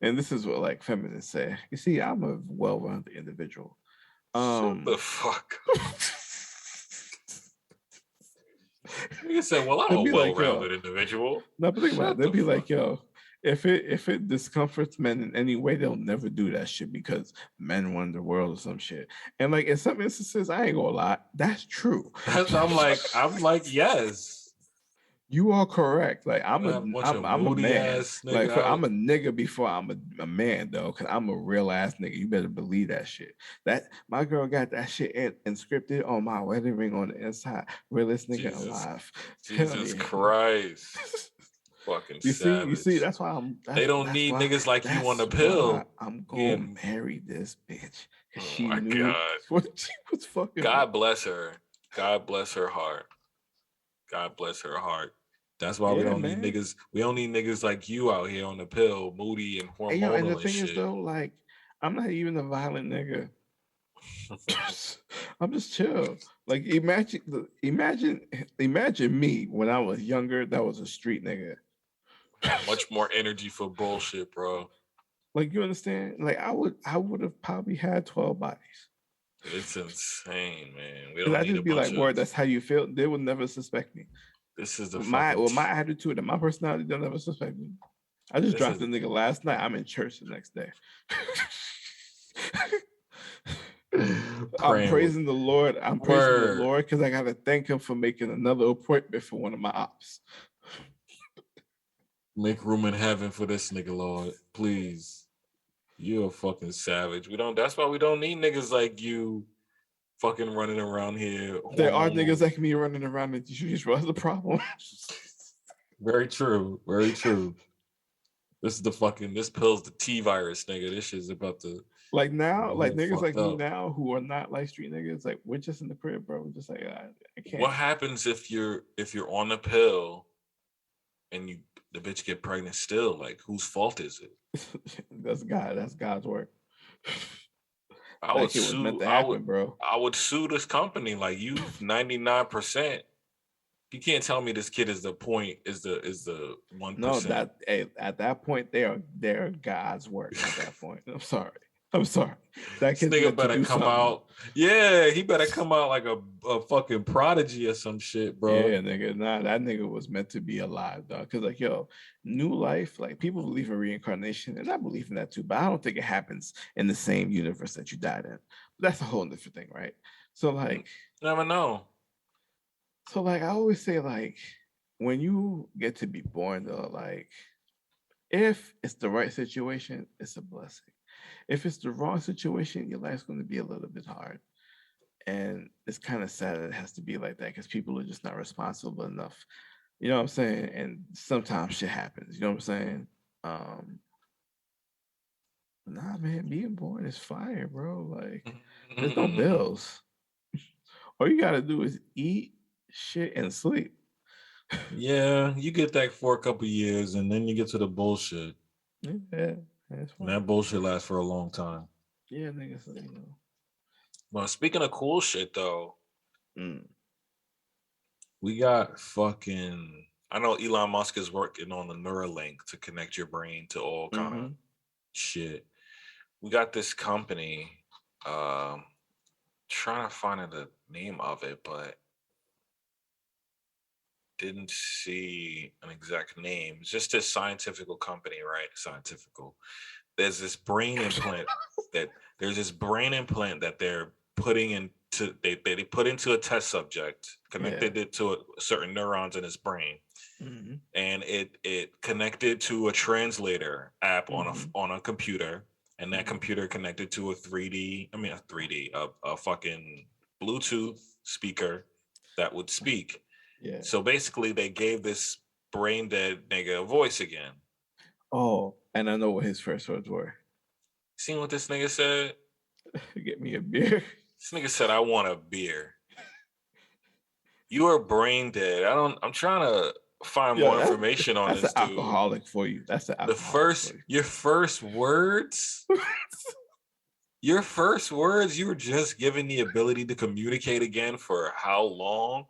and this is what like feminists say. You see, I'm a well-rounded individual. shut the Um fuck up. You said, "Well, I'm they'd a be like, yo, well-rounded individual." no, but think about it. Shut They'd the be fuck like, up. yo, if it discomforts men in any way, they'll never do that shit because men run the world or some shit. And like in some instances, I ain't gonna lie, that's true. I'm like, yes. You are correct. Like You have a bunch of I'm a moody man. ass Like nigga out. I'm a nigga before I'm a man though, because I'm a real ass nigga. You better believe that shit. That my girl got that shit inscripted on my wedding ring on the inside. Realest nigga Jesus, alive. Hell Jesus yeah. Christ, fucking You see, savage. They don't need niggas like you on that's the why pill. I'm Yeah. gonna marry this bitch. Cause Oh she my knew god. what she was fucking with. God bless her. God bless her heart. God bless her heart. That's why we Yeah, don't need man. niggas. We don't need niggas like you out here on the pill, moody and And yo, and the hormonal and thing is shit. though, like, I'm not even a violent nigga. I'm just chill. Like imagine me when I was younger. That was a street nigga. Much more energy for bullshit, bro. Like, you understand? Like, I would have probably had 12 bodies. It's insane, man. We Cause don't I need a just be like, bunch word, of. that's how you feel. They would never suspect me. This is the My fucking. well, my attitude and my personality, they'll never suspect me. I just This dropped is the nigga last night. I'm in church the next day. I'm praying with praising the Lord. I'm praising the word. Lord because I gotta thank him for making another appointment for one of my ops. Make room in heaven for this nigga, Lord. Please. You're a fucking savage. We don't. That's why we don't need niggas like you, fucking running around here. There are Hormonal. niggas like me running around in the streets. What's the problem? Very true. Very true. This is the fucking. This pill's the T virus, nigga. This shit's about to Like now, go like all niggas like fucked me up. now who are not like street niggas, like we're just in the crib, bro. We're just like I can't. What happens if you're on the pill and the bitch get pregnant still? Like, whose fault is it? That's God. That's God's work. I That would shit was meant sue. to happen, bro. I would sue this company. Like, you 99%. You can't tell me this kid is the point. Is the No, 1%? that at that point they're God's work. At that point, I'm sorry. That This kid's nigga meant to better do come something. out. Yeah, he better come out like a fucking prodigy or some shit, bro. Yeah, nigga. Nah, that nigga was meant to be alive, dog. Cause like, yo, new life. Like people believe in reincarnation, and I believe in that too. But I don't think it happens in the same universe that you died in. But that's a whole different thing, right? So like, Never know. I always say like, when you get to be born, though, like, if it's the right situation, it's a blessing. If it's the wrong situation, your life's going to be a little bit hard. And it's kind of sad that it has to be like that because people are just not responsible enough. You know what I'm saying? And sometimes shit happens. You know what I'm saying? Um, nah, man, being born is fire, bro. Like, there's no bills. All you gotta do is eat, shit, and sleep. Yeah, you get that for a couple years, and then you get to the bullshit, Yeah, that's and fine. that bullshit lasts for a long time. Yeah, nigga, so you know. Well, speaking of cool shit, though, Mm. we got fucking. I know Elon Musk is working on the Neuralink to connect your brain to all kind of shit. We got this company. Um, Trying to find the name of it, but didn't see an exact name. It's just a scientific company, right? Scientifical. There's this brain implant that they're putting into they put into a test subject, connected it to certain neurons in his brain, and it connected to a translator app on a computer, and that computer connected to a 3D, a fucking Bluetooth speaker that would speak. Yeah. So basically, they gave this brain dead nigga a voice again. Oh, and I know what his first words were. Seen what this nigga said? Get me a beer. This nigga said, "I want a beer." You are brain dead. I'm trying to find more information on that's this an dude. alcoholic for you. That's an alcoholic. Your first words. Your first words. You were just given the ability to communicate again for how long?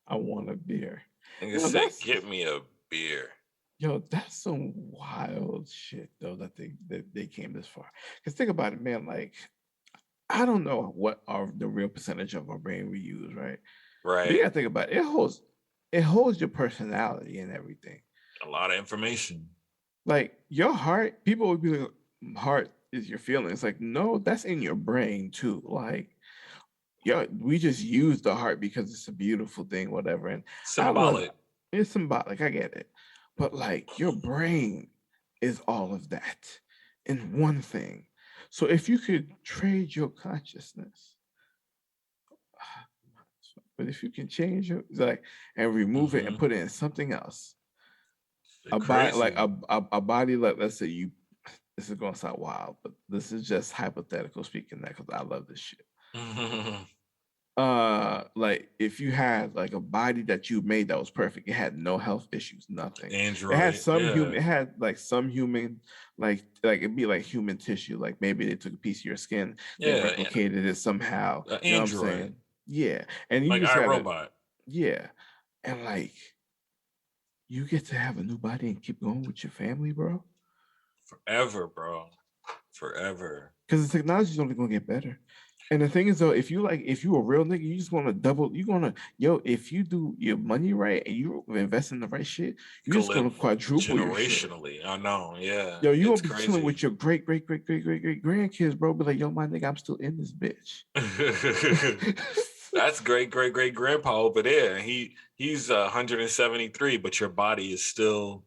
I want a beer. Nigga said, "Get me a beer." Yo, that's some wild shit though that they came this far. Because think about it, man. Like, I don't know what are the real percentage of our brain we use, right? Right. But you gotta think about it. It holds your personality and everything. A lot of information. Like your heart, people would be like, heart is your feelings. Like, no, that's in your brain too. Like, yeah, we just use the heart because it's a beautiful thing, whatever. And symbolic. It's symbolic. I get it. But like your brain is all of that in one thing. So if you could trade your consciousness, but if you can change it, like, and remove it and put it in something else, a body like a body like, let's say you, this is gonna sound wild, but this is just hypothetical speaking that because I love this shit. Like if you had like a body that you made that was perfect, it had no health issues, nothing. It had Android, some human, yeah. it had like some human, like it'd be like human tissue. Like maybe they took a piece of your skin, they Yeah, replicated it somehow. You know what I'm Android, saying? Yeah. And you like just gotta, iRobot. yeah. And like you get to have a new body and keep going with your family, bro. Forever, bro. Forever. Because the technology is only gonna get better. And the thing is though, if you a real nigga, you just want to double, you gonna if you do your money right and you invest in the right shit, you Could just gonna live quadruple your shit. generationally. I know, yeah. Yo, you gonna It's be chilling crazy. with your great grandkids, bro. Be like, yo, my nigga, I'm still in this bitch. That's great grandpa over there. He's 173, but your body is still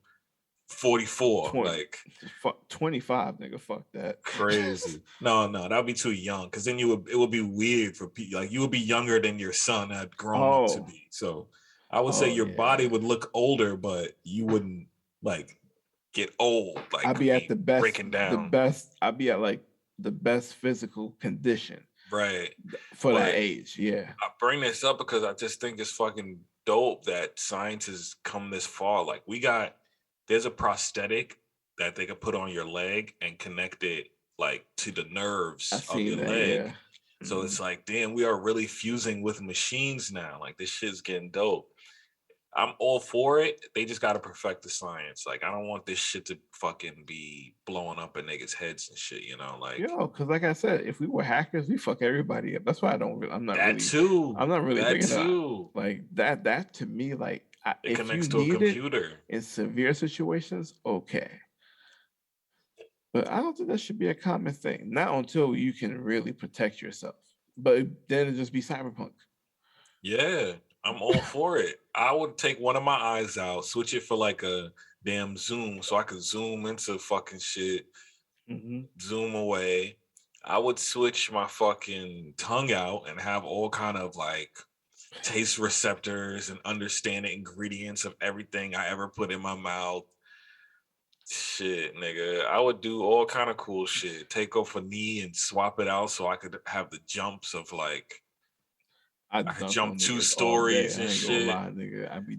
44. 20, Like fuck 25, nigga. Fuck that. crazy. No, that'd be too young because then it would be weird for people. Like you would be younger than your son had grown up to Oh, be. So I would say oh your body yeah. would look older, but you wouldn't like get old, I'd like be at be breaking the down. best. I'd be at like the best physical condition Right. for that But age. Yeah. I bring this up because I just think it's fucking dope that science has come this far. Like there's a prosthetic that they could put on your leg and connect it like to the I nerves of seen your that. Yeah. leg. So it's like, damn, we are really fusing with machines now. Like this shit's getting dope. I'm all for it. They just gotta perfect the science. Like I don't want this shit to fucking be blowing up in niggas' heads and shit, Like Yo, because like I said, if we were hackers, we fuck everybody up. That's why I don't. that too. I'm not really That bringing it up. too. Like that. That to me, like It if you connects to a need it computer. in severe situations, okay. But I don't think that should be a common thing. Not until you can really protect yourself. But then it just be cyberpunk. Yeah, I'm all for it. I would take one of my eyes out, switch it for like a damn zoom so I could zoom into fucking shit, Mm-hmm. zoom away. I would switch my fucking tongue out and have all kind of like taste receptors and understand the ingredients of everything I ever put in my mouth. Shit, nigga. I would do all kind of cool shit. Take off a knee and swap it out so I could have the jumps of like I I could dunk jump on two niggas all day. stories I and ain't gonna shit. lie, nigga. I be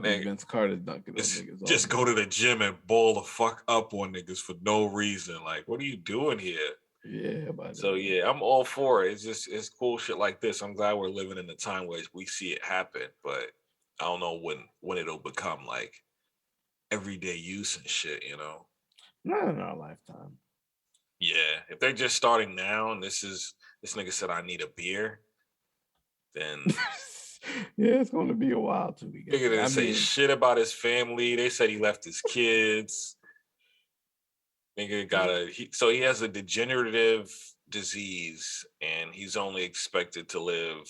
Nigga, Vince Carter dunking on Just, niggas all just go day. to the gym and ball the fuck up on niggas for no reason. Like, what are you doing here? Yeah, my So nigga. yeah, I'm all for it. It's cool shit like this. I'm glad we're living in a time where we see it happen, but I don't know when it'll become like everyday use and shit. Not in our lifetime. Yeah, if they're just starting now and this nigga said I need a beer, then Yeah, it's going to be a while till we get nigga there. didn't I say mean, shit about his family. They said he left his kids. Nigga so he has a degenerative disease and he's only expected to live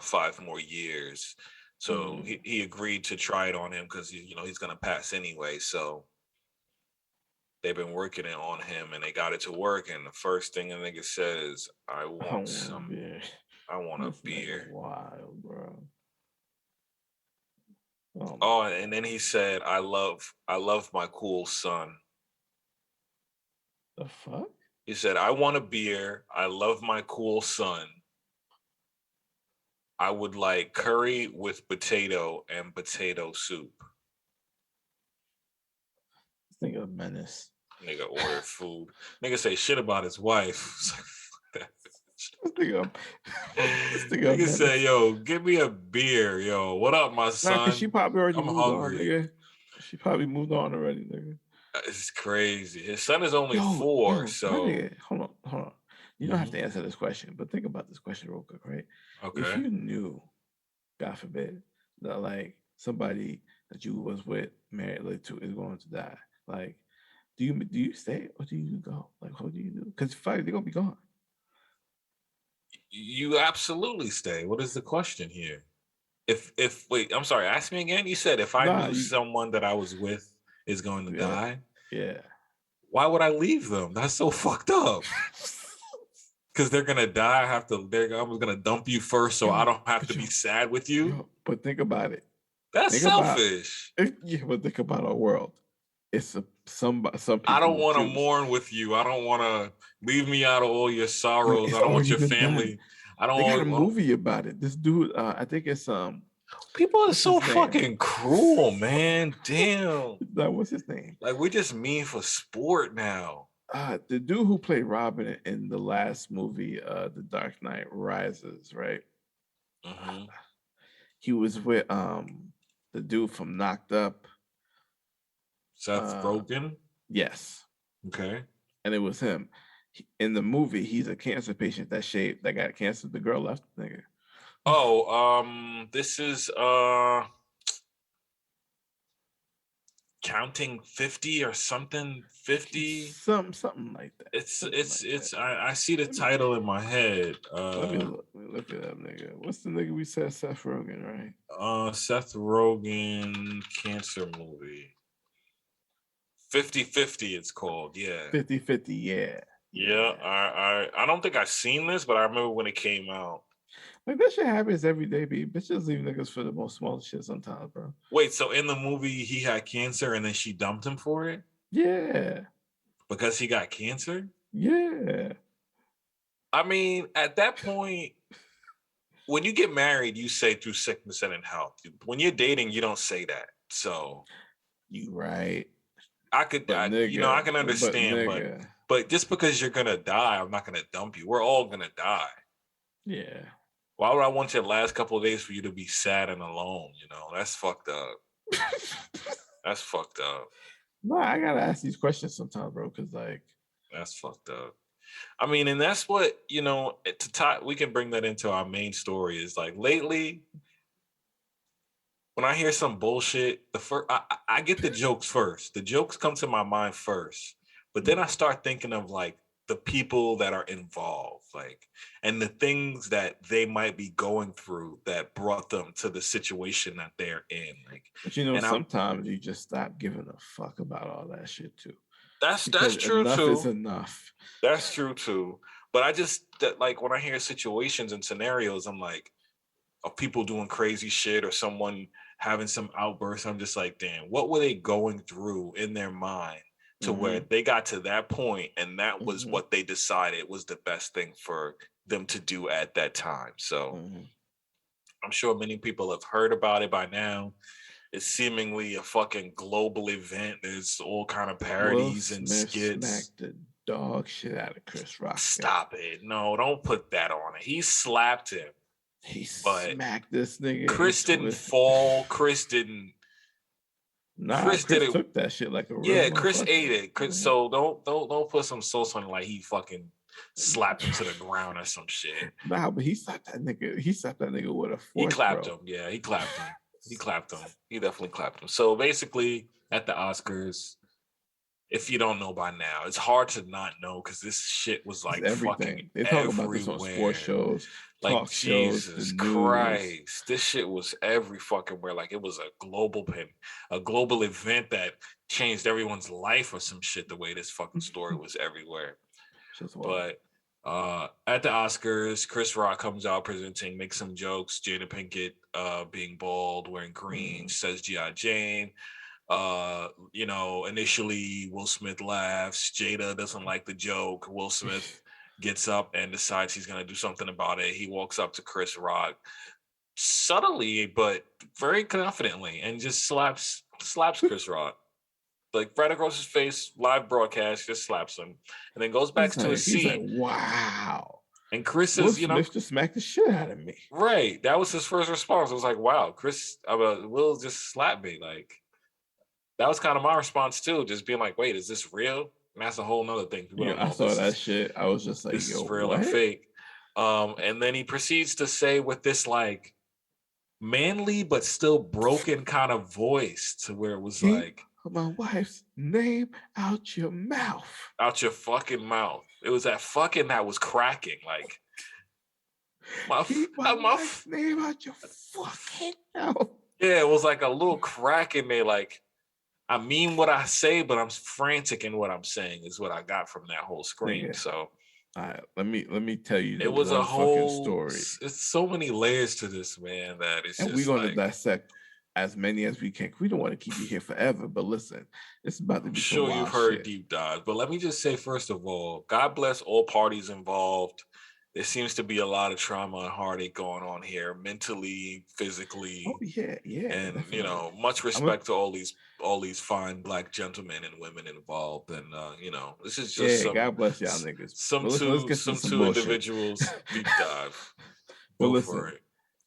5 more years. So he agreed to try it on him because he's gonna pass anyway. So they've been working it on him and they got it to work. And the first thing a nigga says, I want a this beer. nigga wild, bro. Oh, and then he said, I love my cool son. The fuck? He said, I want a beer. I love my cool son. I would like curry with potato and potato soup. This nigga a menace. Nigga ordered food. Nigga say shit about his wife. This nigga, Nigga say, yo, give me a beer, yo. What up, my son? Nah, cause she probably already I'm moved hungry. on, nigga. She probably moved on already, nigga. It's crazy. His son is only 4, so nigga, hold on. You don't have to answer this question, but think about this question real quick, right? Okay. If you knew, God forbid, that like somebody that you was with, married like to, is going to die, like, do you stay or do you go? Like, what do you do? Because fuck, they're gonna be gone. You absolutely stay. What is the question here? If wait, I'm sorry, ask me again. You said if I knew someone that I was with is going to die. Yeah. Why would I leave them? That's so fucked up. Because they're gonna die. I'm gonna dump you first, so I don't have to be sad with you. But think about it. That's selfish. But think about our world. It's some people. I don't want to mourn with you. I don't want to leave me out of all your sorrows. I don't want your family. I don't They got a always, movie about it. This dude, I think it's people are what's so his name? fucking cruel, man. Damn. What's his name? Like we're just mean for sport now. The dude who played Robin in the last movie, The Dark Knight Rises, right? Mm-hmm. He was with the dude from Knocked Up. Seth Rogen. Yes. Okay. And it was him. In the movie, he's a cancer patient that got cancer. The girl left the nigga. Oh, this is Counting 50 or something. 50. Something like that. It's I see the title in my head. Let me look it up, nigga. What's the nigga we said? Seth Rogen, right? Seth Rogen cancer movie. 50-50 it's called. Yeah. 50-50, yeah. Yeah, I don't think I've seen this, but I remember when it came out. Like that shit happens every day, B. Bitches leave niggas for the most small shit sometimes, bro. Wait, so in the movie he had cancer and then she dumped him for it? Yeah. Because he got cancer? Yeah. I mean, at that point, when you get married, you say through sickness and in health. When you're dating, you don't say that. So you right. I can understand, but just because you're gonna die, I'm not gonna dump you. We're all gonna die. Yeah. Why would I want your last couple of days for you to be sad and alone? You know, that's fucked up. That's fucked up. No, I gotta ask these questions sometimes, bro, because like that's fucked up. I mean, and that's what, you know, to tie, we can bring that into our main story is like lately, when I hear some bullshit, I get the jokes first. The jokes come to my mind first, but then I start thinking of like the people that are involved, like, and the things that they might be going through that brought them to the situation that they're in. Like, but you know, sometimes you just stop giving a fuck about all that shit too. That's true enough too. Is enough. That's true too. But I just like when I hear situations and scenarios, I'm like, of people doing crazy shit or someone having some outbursts, I'm just like, damn, what were they going through in their mind to where they got to that point and that was what they decided was the best thing for them to do at that time. So I'm sure many people have heard about it by now. It's seemingly a fucking global event. There's all kind of parodies and skits. Smacked the dog shit out of Chris Rock. Stop it. No, don't put that on it. He slapped him. He smacked this nigga. Chris didn't fall. Chris didn't. Nah, Chris took that shit like a real. Yeah, Chris ate it. Chris, so don't put some sauce on it like he fucking slapped him to the ground or some shit. Nah, but he slapped that nigga. He slapped that nigga with a force. He clapped him. Yeah, he clapped him. He clapped him. He definitely clapped him. So basically, at the Oscars, if you don't know by now, it's hard to not know because this shit was like fucking they talk about this on sports shows, like Jesus Christ, this shit was every fucking where. Like it was a global event that changed everyone's life or some shit. The way this fucking story was everywhere. But at the Oscars, Chris Rock comes out presenting, makes some jokes. Jada Pinkett being bald, wearing green, says G.I. Jane. You know, initially Will Smith laughs. Jada doesn't like the joke. Will Smith gets up and decides he's going to do something about it. He walks up to Chris Rock subtly, but very confidently and just slaps Chris Rock. Like right across his face, live broadcast, just slaps him. And then goes back to his seat. He's like, wow. And Chris says, you know, Smith just smacked the shit out of me. Right. That was his first response. I was like, wow, Will just slapped me. Like, that was kind of my response too, just being like, wait, is this real? And that's a whole nother thing. I saw that shit. I was just like, this is real or fake. And then he proceeds to say with this like manly but still broken kind of voice to where it was like, my wife's name out your mouth. Out your fucking mouth. It was that fucking that was cracking. Like my wife's name out your fucking mouth. Yeah, it was like a little crack in there, like I mean what I say, but I'm frantic in what I'm saying is what I got from that whole screen. So let me tell you, it was a whole story. It's so many layers to this, man. That it's and just we're gonna dissect as many as we can. We don't want to keep you here forever, but listen, it's about to be. I'm sure you've heard deep dives, but let me just say first of all, God bless all parties involved. there seems to be a lot of trauma and heartache going on here, mentally, physically. Oh yeah, And definitely. much respect to all these fine black gentlemen and women involved. And this is just Yeah, God bless y'all niggas. But let's get to some two bullshit. individuals deep dive. But Go listen, for it.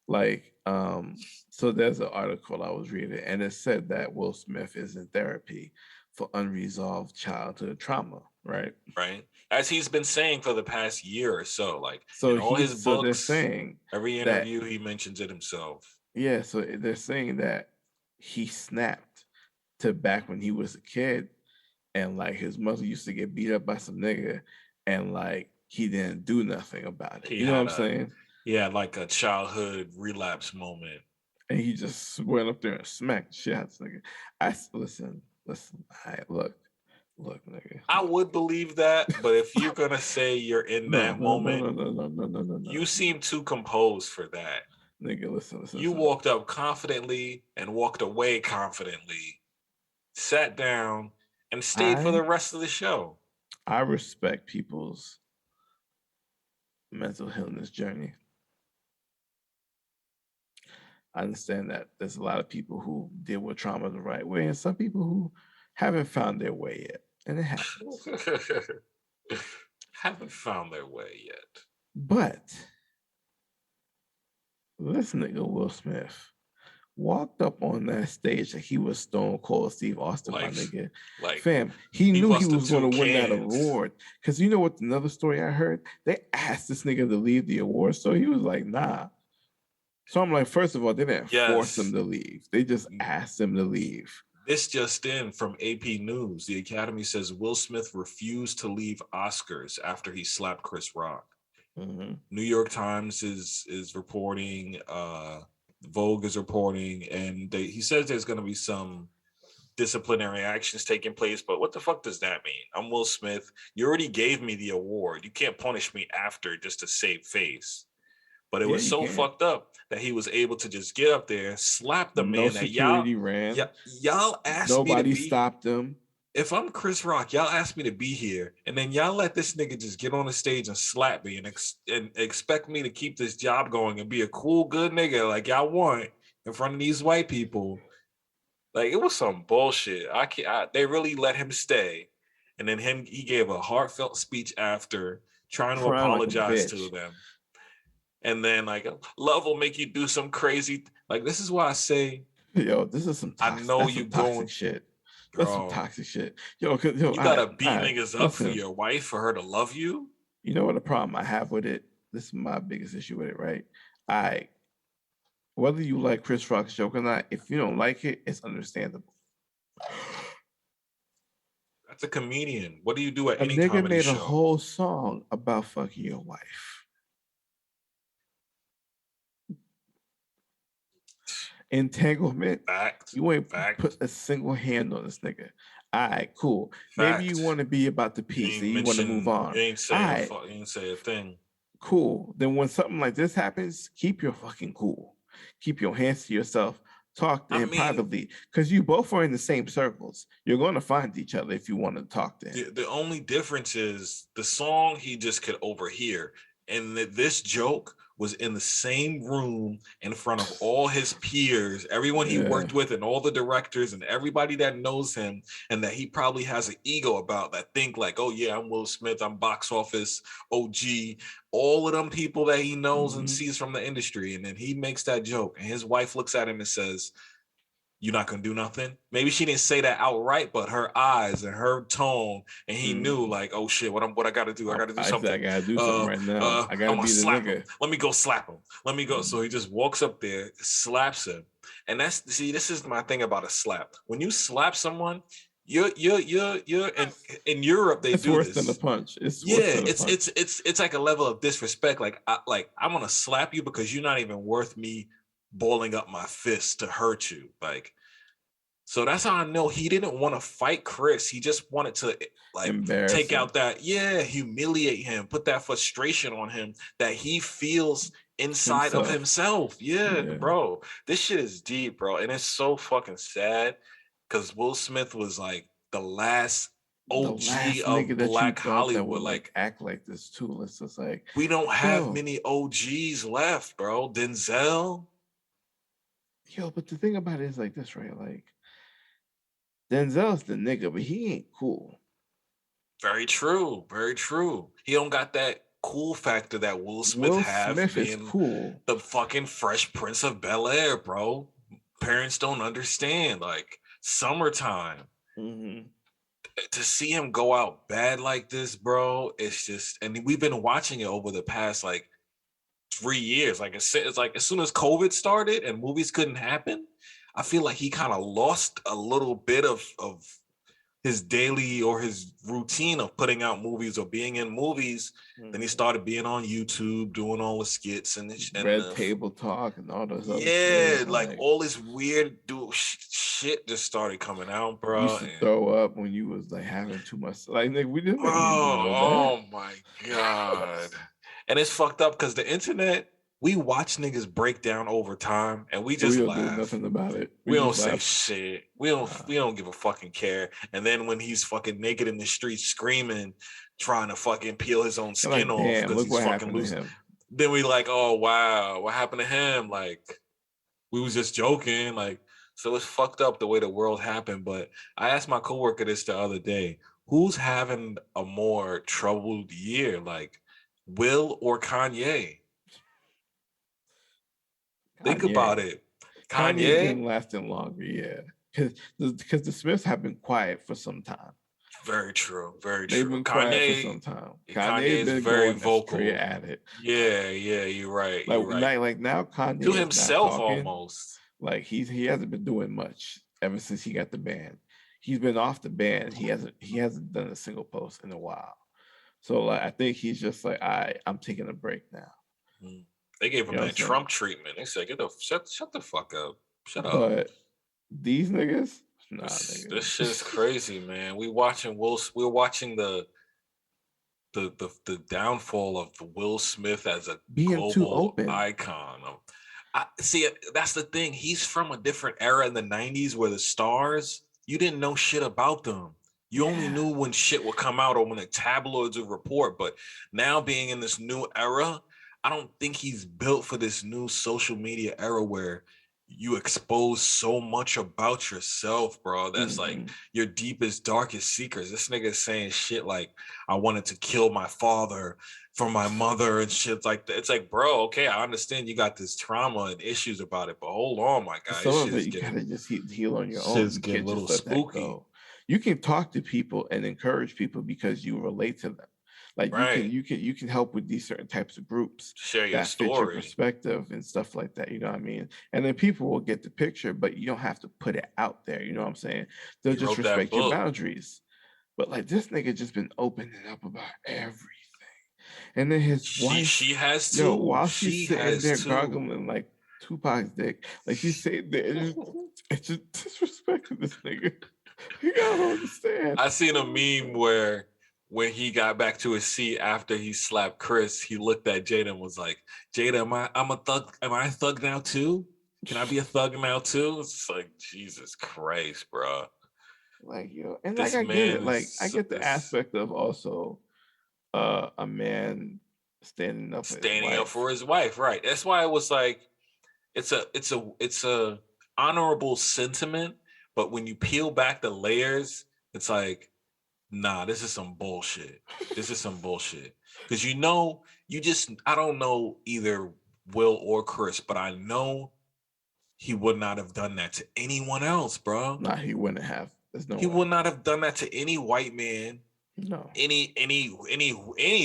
like, so there's an article I was reading, and it said that Will Smith is in therapy for unresolved childhood trauma, right? Right, as he's been saying for the past year or so, like So in all his they're books, saying every that, interview he mentions it himself. yeah, so they're saying that he snapped to back when he was a kid, and like his mother used to get beat up by some nigga, and like he didn't do nothing about it. He You know what had I'm saying? like a childhood relapse moment. And he just went up there and smacked the shit out of this nigga. Listen. All right, look, nigga. I would believe that, but if you're gonna say you're in No, that moment, no. you seem too composed for that. Nigga, listen. You walked up confidently and walked away confidently, sat down, and stayed for the rest of the show. I respect people's mental illness journey. I understand that there's a lot of people who deal with trauma the right way, and some people who haven't found their way yet, and it happens. Haven't found their way yet. But this nigga Will Smith walked up on that stage like he was Stone Cold Steve Austin, my nigga. Fam, he knew he was going to win that award. Because you know what? Another story I heard, they asked this nigga to leave the award, so he was like, nah. So I'm like, first of all, they didn't force him to leave. They just asked him to leave. This just in from AP News. The Academy says Will Smith refused to leave Oscars after he slapped Chris Rock. Mm-hmm. New York Times is reporting, Vogue is reporting, and he says there's going to be some disciplinary actions taking place. But what the fuck does that mean? I'm Will Smith. You already gave me the award. You can't punish me after just to save face. But it was so fucked up that he was able to just get up there, slap the man that y'all asked me to be. Nobody stopped him. If I'm Chris Rock, y'all asked me to be here, and then y'all let this nigga just get on the stage and slap me and expect me to keep this job going and be a cool, good nigga like y'all want in front of these white people. Like, it was some bullshit. They really let him stay. And then he gave a heartfelt speech after, trying to apologize to them. And then, like, love will make you do some crazy. Like, this is why I say, yo, this is some toxic, I know you going shit. Bro, that's some toxic shit. Yo, you gotta beat niggas up for your wife, for her to love you. You know what the problem I have with it? This is my biggest issue with it, right? Whether you like Chris Rock's joke or not, if you don't like it, it's understandable. That's a comedian. What do you do at any comedy show? A nigga made a whole song about fucking your wife. Entanglement. You ain't put a single hand on this nigga. All right, cool. Maybe you want to be about the peace and you want to move on. You ain't say a thing. Cool. Then when something like this happens, keep your fucking cool. Keep your hands to yourself. Talk to him privately, because you both are in the same circles. You're going to find each other if you want to talk to him. The only difference is the song he just could overhear, and this joke was in the same room in front of all his peers, everyone he worked with, and all the directors and everybody that knows him, and that he probably has an ego about, that think like, oh yeah, I'm Will Smith, I'm box office OG, all of them people that he knows and sees from the industry. And then he makes that joke, and his wife looks at him and says, "You're not gonna do nothing." Maybe she didn't say that outright, but her eyes and her tone, and he knew, like, oh shit, what I gotta do? I gotta do something. I gotta do something right now. I gotta be the nigga. Him. Let me go slap him. Let me go. So he just walks up there, slaps him, and this is my thing about a slap. When you slap someone, you're in Europe, they do worse than a punch. It's like a level of disrespect. Like I'm gonna slap you because you're not even worth me balling up my fist to hurt you. Like, so that's how I know he didn't want to fight Chris. He just wanted to, like, take out that, humiliate him, put that frustration on him that he feels inside of himself. Bro, this shit is deep, bro. And it's so fucking sad because Will Smith was like the last the OG last of nigga that you Black thought that would Hollywood. like act like this too. It's just like We don't have yo, many OGs left, bro. Denzel. but the thing about it is like this, right? Like Denzel's the nigga, but he ain't cool. Very true. Very true. He don't got that cool factor that Will Smith Will have Smith is being cool. the fucking Fresh Prince of Bel-Air, bro. Parents don't understand. Like summertime. Mm-hmm. To see him go out bad like this, bro, it's just, and we've been watching it over the past like 3 years. Like it's like as soon as COVID started and movies couldn't happen, I feel like he kind of lost a little bit of his daily or his routine of putting out movies or being in movies. Then he started being on YouTube, doing all the skits and Red Table Talk and all those other yeah, shit. like all this weird shit just started coming out, You bro. used to throw up when you was like having too much. Like nigga, we didn't do none of that. Oh my god. And it's fucked up because the internet, we watch niggas break down over time and we just we don't laugh. do nothing about it. We don't just say laugh. shit. We don't give a fucking care. And then when he's fucking naked in the street screaming, trying to fucking peel his own skin Like, off damn, because look he's what fucking happened to losing. him. Then we like, oh wow, what happened to him? Like, we was just joking. Like, so it's fucked up the way the world happened. But I asked my coworker this the other day: who's having a more troubled year, like Will or Kanye? Think about it. Kanye's Kanye, been lasting longer, yeah. Because the Smiths have been quiet for some time. very true, very They've true. been quiet for some time. Kanye Kanye's is been very going vocal. straight at it. Yeah, you're right. You're right. Like now Kanye To is himself not talking. almost. Like he hasn't been doing much ever since he got the band. He's been off the band. He hasn't done a single post in a while. So like I think he's just like I'm taking a break now. They gave him that Trump treatment. They said, shut the fuck up. Shut up. But these niggas, nah, this shit's crazy, man. We're watching the downfall of Will Smith as a being too global open icon. See, that's the thing. He's from a different era in the 90s where the stars, you didn't know shit about them. You only knew when shit would come out or when the tabloids would report. But now being in this new era, I don't think he's built for this new social media era where you expose so much about yourself, bro. That's like your deepest, darkest secrets. This nigga is saying shit like, I wanted to kill my father for my mother and shit like that. It's like, bro, okay, I understand you got this trauma and issues about it, but hold on, my guy. Some of it you gotta just heal on your own. You Get a little spooky. You can talk to people and encourage people because you relate to them. Like you can help with these certain types of groups. Share your story, fit your perspective and stuff like that. You know what I mean? And then people will get the picture, but you don't have to put it out there. You know what I'm saying? They'll just respect your boundaries. But like this nigga just been opening up about everything. And then his wife, she has too. While she's sitting there gargling like Tupac's dick, like she's saying that it's just disrespecting this nigga. You gotta understand. I seen a meme where when he got back to his seat after he slapped Chris, he looked at Jada and was like, "Jada, I'm a thug. Am I a thug now too? Can I be a thug now too?" It's like, Jesus Christ, bro. Like, yo, and like I get it. Like I get the aspect of also a man standing up for his wife, right? That's why it was like it's a honorable sentiment, but when you peel back the layers, it's like, nah, this is some bullshit. This is some bullshit. Because I don't know either Will or Chris, but I know he would not have done that to anyone else, bro. Nah, he wouldn't have. He would not have done that to any white man. No. Any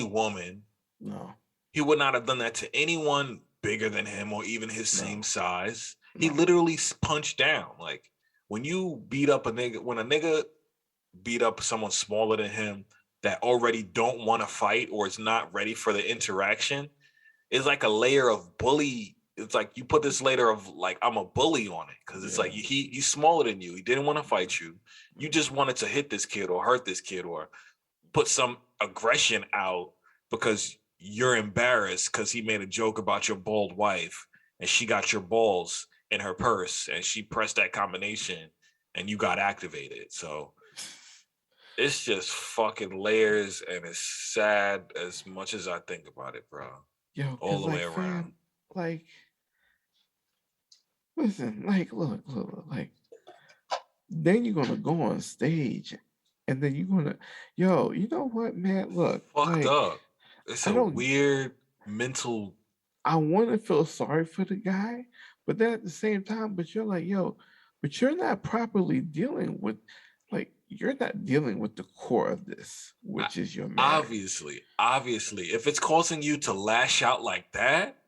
woman. No. He would not have done that to anyone bigger than him or even his same size. He literally punched down. Like when you beat up a nigga beat up someone smaller than him that already don't want to fight or is not ready for the interaction, it's like a layer of bully. It's like you put this layer of like, I'm a bully on it. Cause it's like he's smaller than you. He didn't want to fight you. You just wanted to hit this kid or hurt this kid or put some aggression out because you're embarrassed because he made a joke about your bald wife and she got your balls in her purse and she pressed that combination and you got activated. So It's just fucking layers, and it's sad as much as I think about it, bro. Yo, All cause the way like around. fam, like listen, like like then you're gonna go on stage and then you're gonna yo, you know what, man? Look, Fucked like up. It's I a don't weird mental. I wanna feel sorry for the guy, but then at the same time, but you're like, yo, but you're not properly dealing with like you're not dealing with the core of this, I- which is your marriage. obviously, if it's causing you to lash out like that,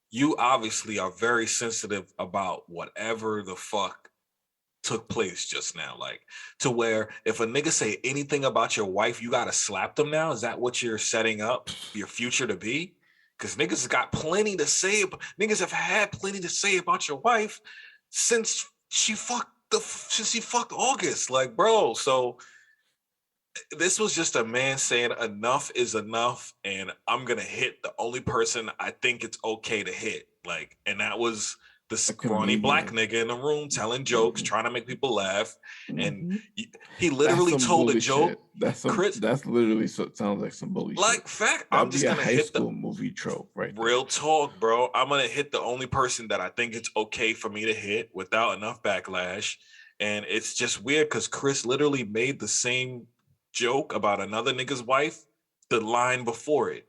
you obviously are very sensitive about whatever the fuck took place just now. Like, to where if a nigga say anything about your wife, you gotta slap them now. Is that what you're setting up your future to be? Because niggas got plenty to say. Niggas have had plenty to say about your wife since since she fucked August. Like, bro. So this was just a man saying enough is enough, and I'm gonna hit the only person I think it's okay to hit. Like, and that was the A scrawny black comedian. nigga in the room telling jokes, Hmm. trying to make people laugh. And Hmm. he That's literally some told a bully joke. shit. That's some. Chris, That's literally so. Sounds like some bully shit. like, fact, I'm That'd be just a gonna high hit the school movie trope right there. real talk, bro. I'm gonna hit the only person that I think it's okay for me to hit without enough backlash. And it's just weird because Chris literally made the same joke about another nigga's wife the line before it.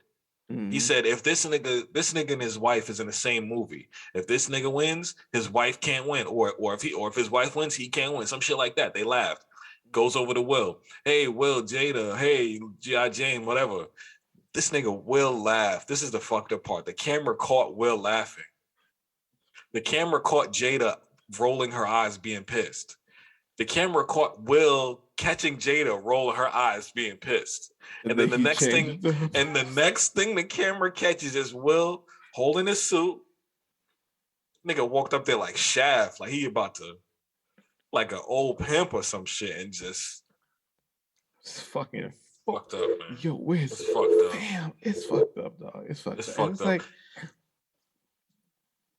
He Hmm. said, if this nigga and his wife is in the same movie, if this nigga wins, his wife can't win. Or if his wife wins, he can't win. Some shit like that. They laughed. Goes over to Will. Hey, Will, Jada, hey, G.I. Jane, whatever. This nigga Will laugh. This is the fucked up part. The camera caught Will laughing. The camera caught Jada rolling her eyes, being pissed. The camera caught Will catching Jada roll her eyes, being pissed. And And then then the he next changed thing, them. and the next thing the camera catches is Will holding his suit. Nigga walked up there like Shaft, like he about to, like an old pimp or some shit, and just It's fucking fucked up, man. yo, where's It's fucked up. fam? It's fucked up, dog. It's fucked It's up. And fucked it's up. like,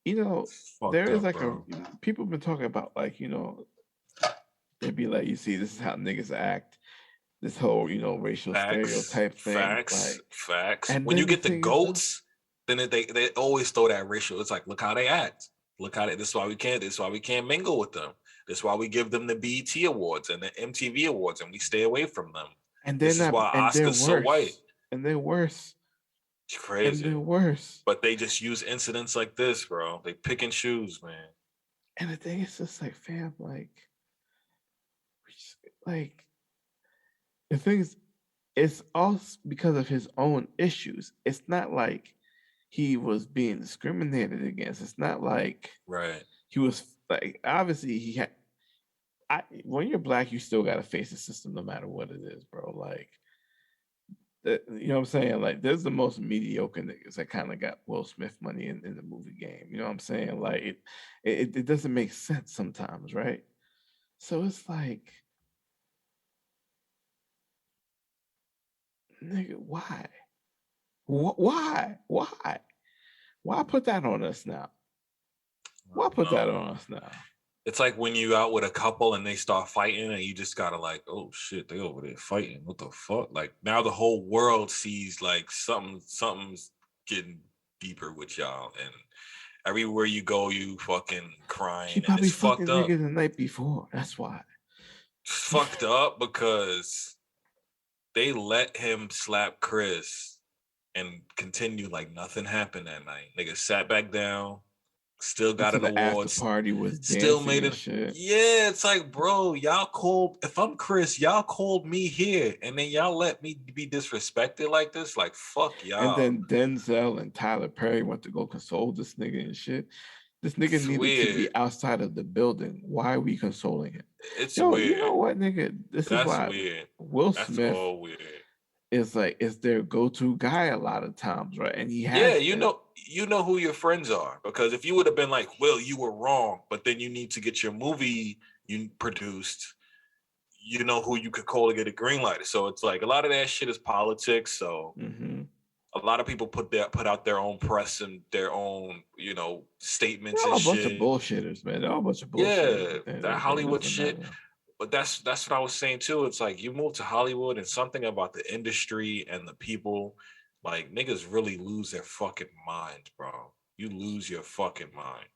you know, It's there fucked is up, like a bro. people been talking about like, they'd be like, you see, this is how niggas act. This whole, racial Facts, stereotype thing. facts, Like, facts. and When you then the get the thing is, goats, then they always throw that racial. It's like, look how they act. Look how they. This is why we can't. This is why we can't mingle with them. This is why we give them the BET awards and the MTV awards, and we stay away from them. and they're This is not, why and they're Oscar's so white. worse, and they're worse, It's and they're crazy. worse. But they just use incidents like this, bro. They pick and choose, man. And the thing is just like, fam, like the thing is, it's all because of his own issues. It's not like he was being discriminated against. It's not like Right. he was like obviously he had. When you're black, you still got to face the system no matter what it is, bro. Like, you know what I'm saying? Like, there's the most mediocre niggas that kind of got Will Smith money in the movie game. You know what I'm saying? Like, it doesn't make sense sometimes, right? So it's like, nigga, why? Why put that on us now? Why put that No. on us now? It's like when you out with a couple and they start fighting and you just gotta like, oh shit, they over there fighting. What the fuck? Like now the whole world sees like something's getting deeper with y'all. And everywhere you go, you fucking She crying. And it's probably fucked the fucked up. nigga the night before. That's why. It's fucked up because they let him slap Chris and continue like nothing happened that night. Nigga sat back down, still got Until an the after award, party was still dancing made and it. shit. Yeah, it's like, bro, y'all called. If I'm Chris, y'all called me here, and then y'all let me be disrespected like this. Like, fuck And y'all. then Denzel and Tyler Perry went to go console this nigga and shit. This nigga It's needed to be weird. outside of the building. Why are we consoling him? It's Yo, you know weird. what, nigga? This is That's why weird. Will That's Smith all weird. is their go-to guy a lot of times, right? And he Yeah, has been. you know who your friends are because if you would have been like, "Will, you were wrong," but then you need to get your movie you produced, you know who you could call to get a green light. So it's like a lot of that shit is politics. So Mm-hmm. a lot of people put out their own press and their own, They're statements all and a bunch of shit. bullshitters, man. They're all a bunch of bullshitters Yeah, at the end of that the day. It Hollywood doesn't shit. matter. But that's what I was saying too. It's like you move to Hollywood and something about the industry and the people, like niggas really lose their fucking mind, bro. You lose your fucking mind.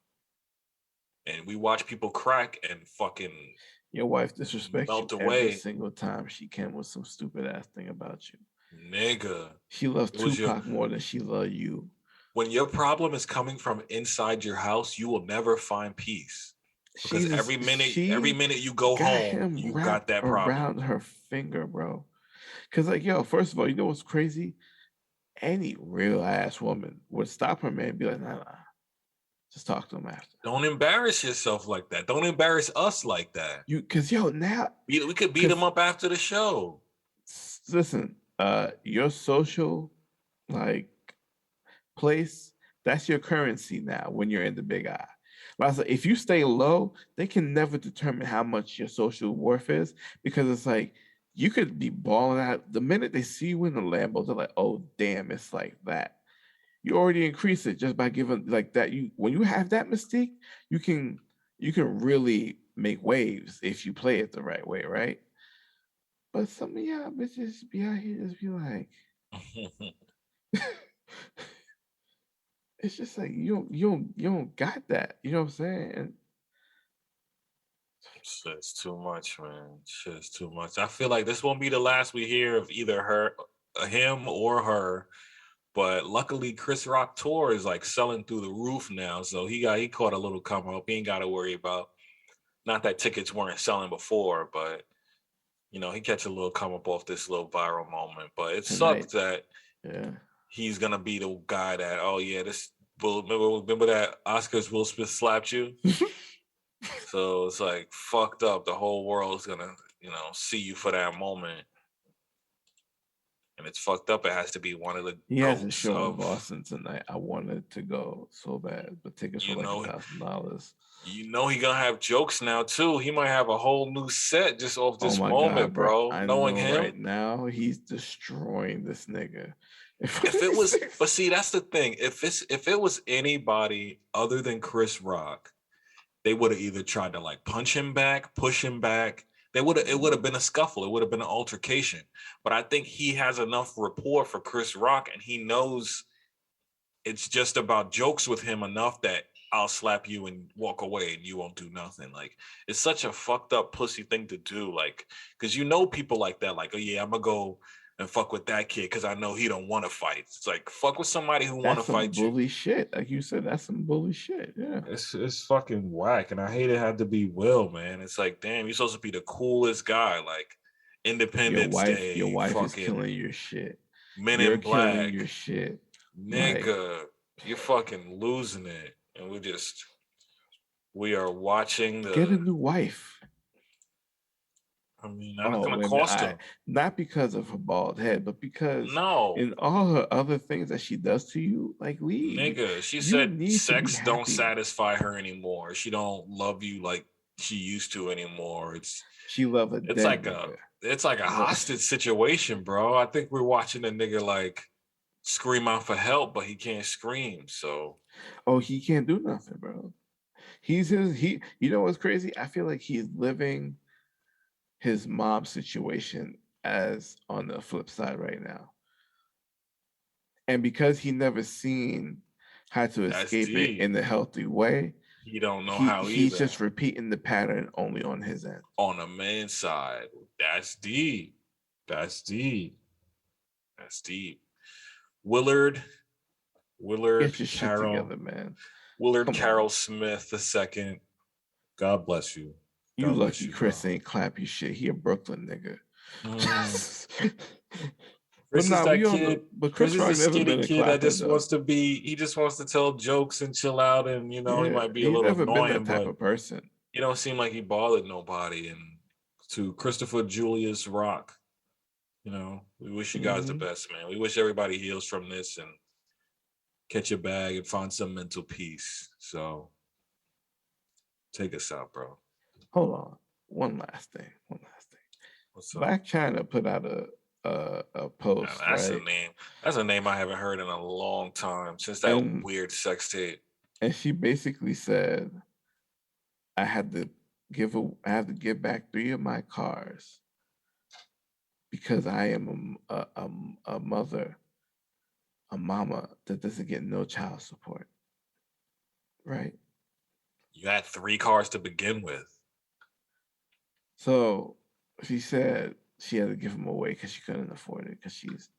And we watch people crack and fucking Your wife disrespects you melt every away. single time she can with some stupid ass thing about you. Nigga. She loves It was your Tupac more than she loves you. when your problem is coming from inside your house, you will never find peace. Because every She minute you go got home, him you got wrapped that problem. around her finger, bro. Cause like, yo, first of all, you know what's crazy? Any real ass woman would stop her man and be like, nah, just talk to him after. Don't embarrass yourself like that. Don't embarrass us like that. Cause yo, now We could beat him up after the show. Listen, your social like place, that's your currency now when you're in the big eye. But I was like, if you stay low, they can never determine how much your social worth is because it's like you could be balling out. The minute they see you in the Lambo, they're like, oh damn, it's like that. You already increase it just by giving like that. You when you have that mystique, you can really make waves if you play it the right way, right? But some of y'all bitches be out here just be like, it's just like you don't got that. You know what I'm saying? And Shit's too much, man. Shit's too much. I feel like this won't be the last we hear of either him or her. But luckily, Chris Rock tour is like selling through the roof now, so he caught a little come up. He ain't got to worry about. Not that tickets weren't selling before, but you know he catch a little come up off this little viral moment. But it tonight, sucks that yeah. he's gonna be the guy that remember that Oscars Will Smith slapped you. So it's like fucked up. The whole world's gonna, see you for that moment. And it's fucked up. It has to be one of the He has a goats show in of Boston tonight. I wanted to go so bad, but tickets were you like know $1,000. he gonna have jokes now too. He might have a whole new set just off Oh this my god, moment, bro! bro. I Knowing know him. right now he's destroying this nigga. If it was but see, that's the thing. If it was anybody other than Chris Rock, they would have either tried to like punch him back, push him back. It would have been a scuffle. It would have been an altercation. But I think he has enough rapport for Chris Rock, and he knows it's just about jokes with him enough that I'll slap you and walk away and you won't do nothing. Like it's such a fucked up pussy thing to do. Like, cause people like that, like, oh yeah, I'm gonna go and fuck with that kid because I know he don't want to fight. It's like fuck with somebody who want That's to some fight you. bully shit. Like you said, that's some bully shit. Yeah. It's fucking whack. And I hate it had to be Will, man. It's like, damn, you're supposed to be the coolest guy. Like Independence Your Day, wife is fucking killing your shit. Men You're in killing Black. your shit. Like, Nigga, you're fucking losing it. And we are watching get a the new wife. I mean, that's Oh, gonna wait a minute. cost him. Not because of her bald head, but because No, in all her other things that she does to you, like leave. nigga. She You said need to be sex don't happy. satisfy her anymore. She don't love you like she used to anymore. She love a It's dead like nigga. a hostage situation, bro. I think we're watching a nigga like scream out for help, but he can't scream. So Oh, he can't do nothing, bro. He you know what's crazy? I feel like he's living his mom situation as on the flip side right now. And because he never seen how to that's escape it deep. in a healthy way, He don't know how he's either. just repeating the pattern only on his end. On a man's side, that's deep. That's deep. That's deep. Willard, Get Willard your shit Carroll, together, man. Willard Come on. Carroll Smith II. God bless you. You God bless lucky you, Chris bro. ain't clap your shit. He a Brooklyn nigga. But Chris is nah, that we on the kid. but Chris Chris is the Rock never skinny been a kid that clapper just though. wants to be. He just wants to tell jokes and chill out, and he Yeah, might be a he's little never been that annoying, type but of person. he don't seem like he bothered nobody. And to Christopher Julius Rock, we wish you guys the Mm-hmm. best, man. We wish everybody heals from this and catch a bag and find some mental peace. So take us out, bro. Hold on. One last thing. What's up? Black China put out a Man, post, that's a right? name. That's a name I haven't heard in a long time since that And weird sex tape. she basically said, I had to I have to give back 3 of my cars because I am a mother, a mama that doesn't get no child support, right? You had 3 cars to begin with. So she said she had to give them away because she couldn't afford it because she's.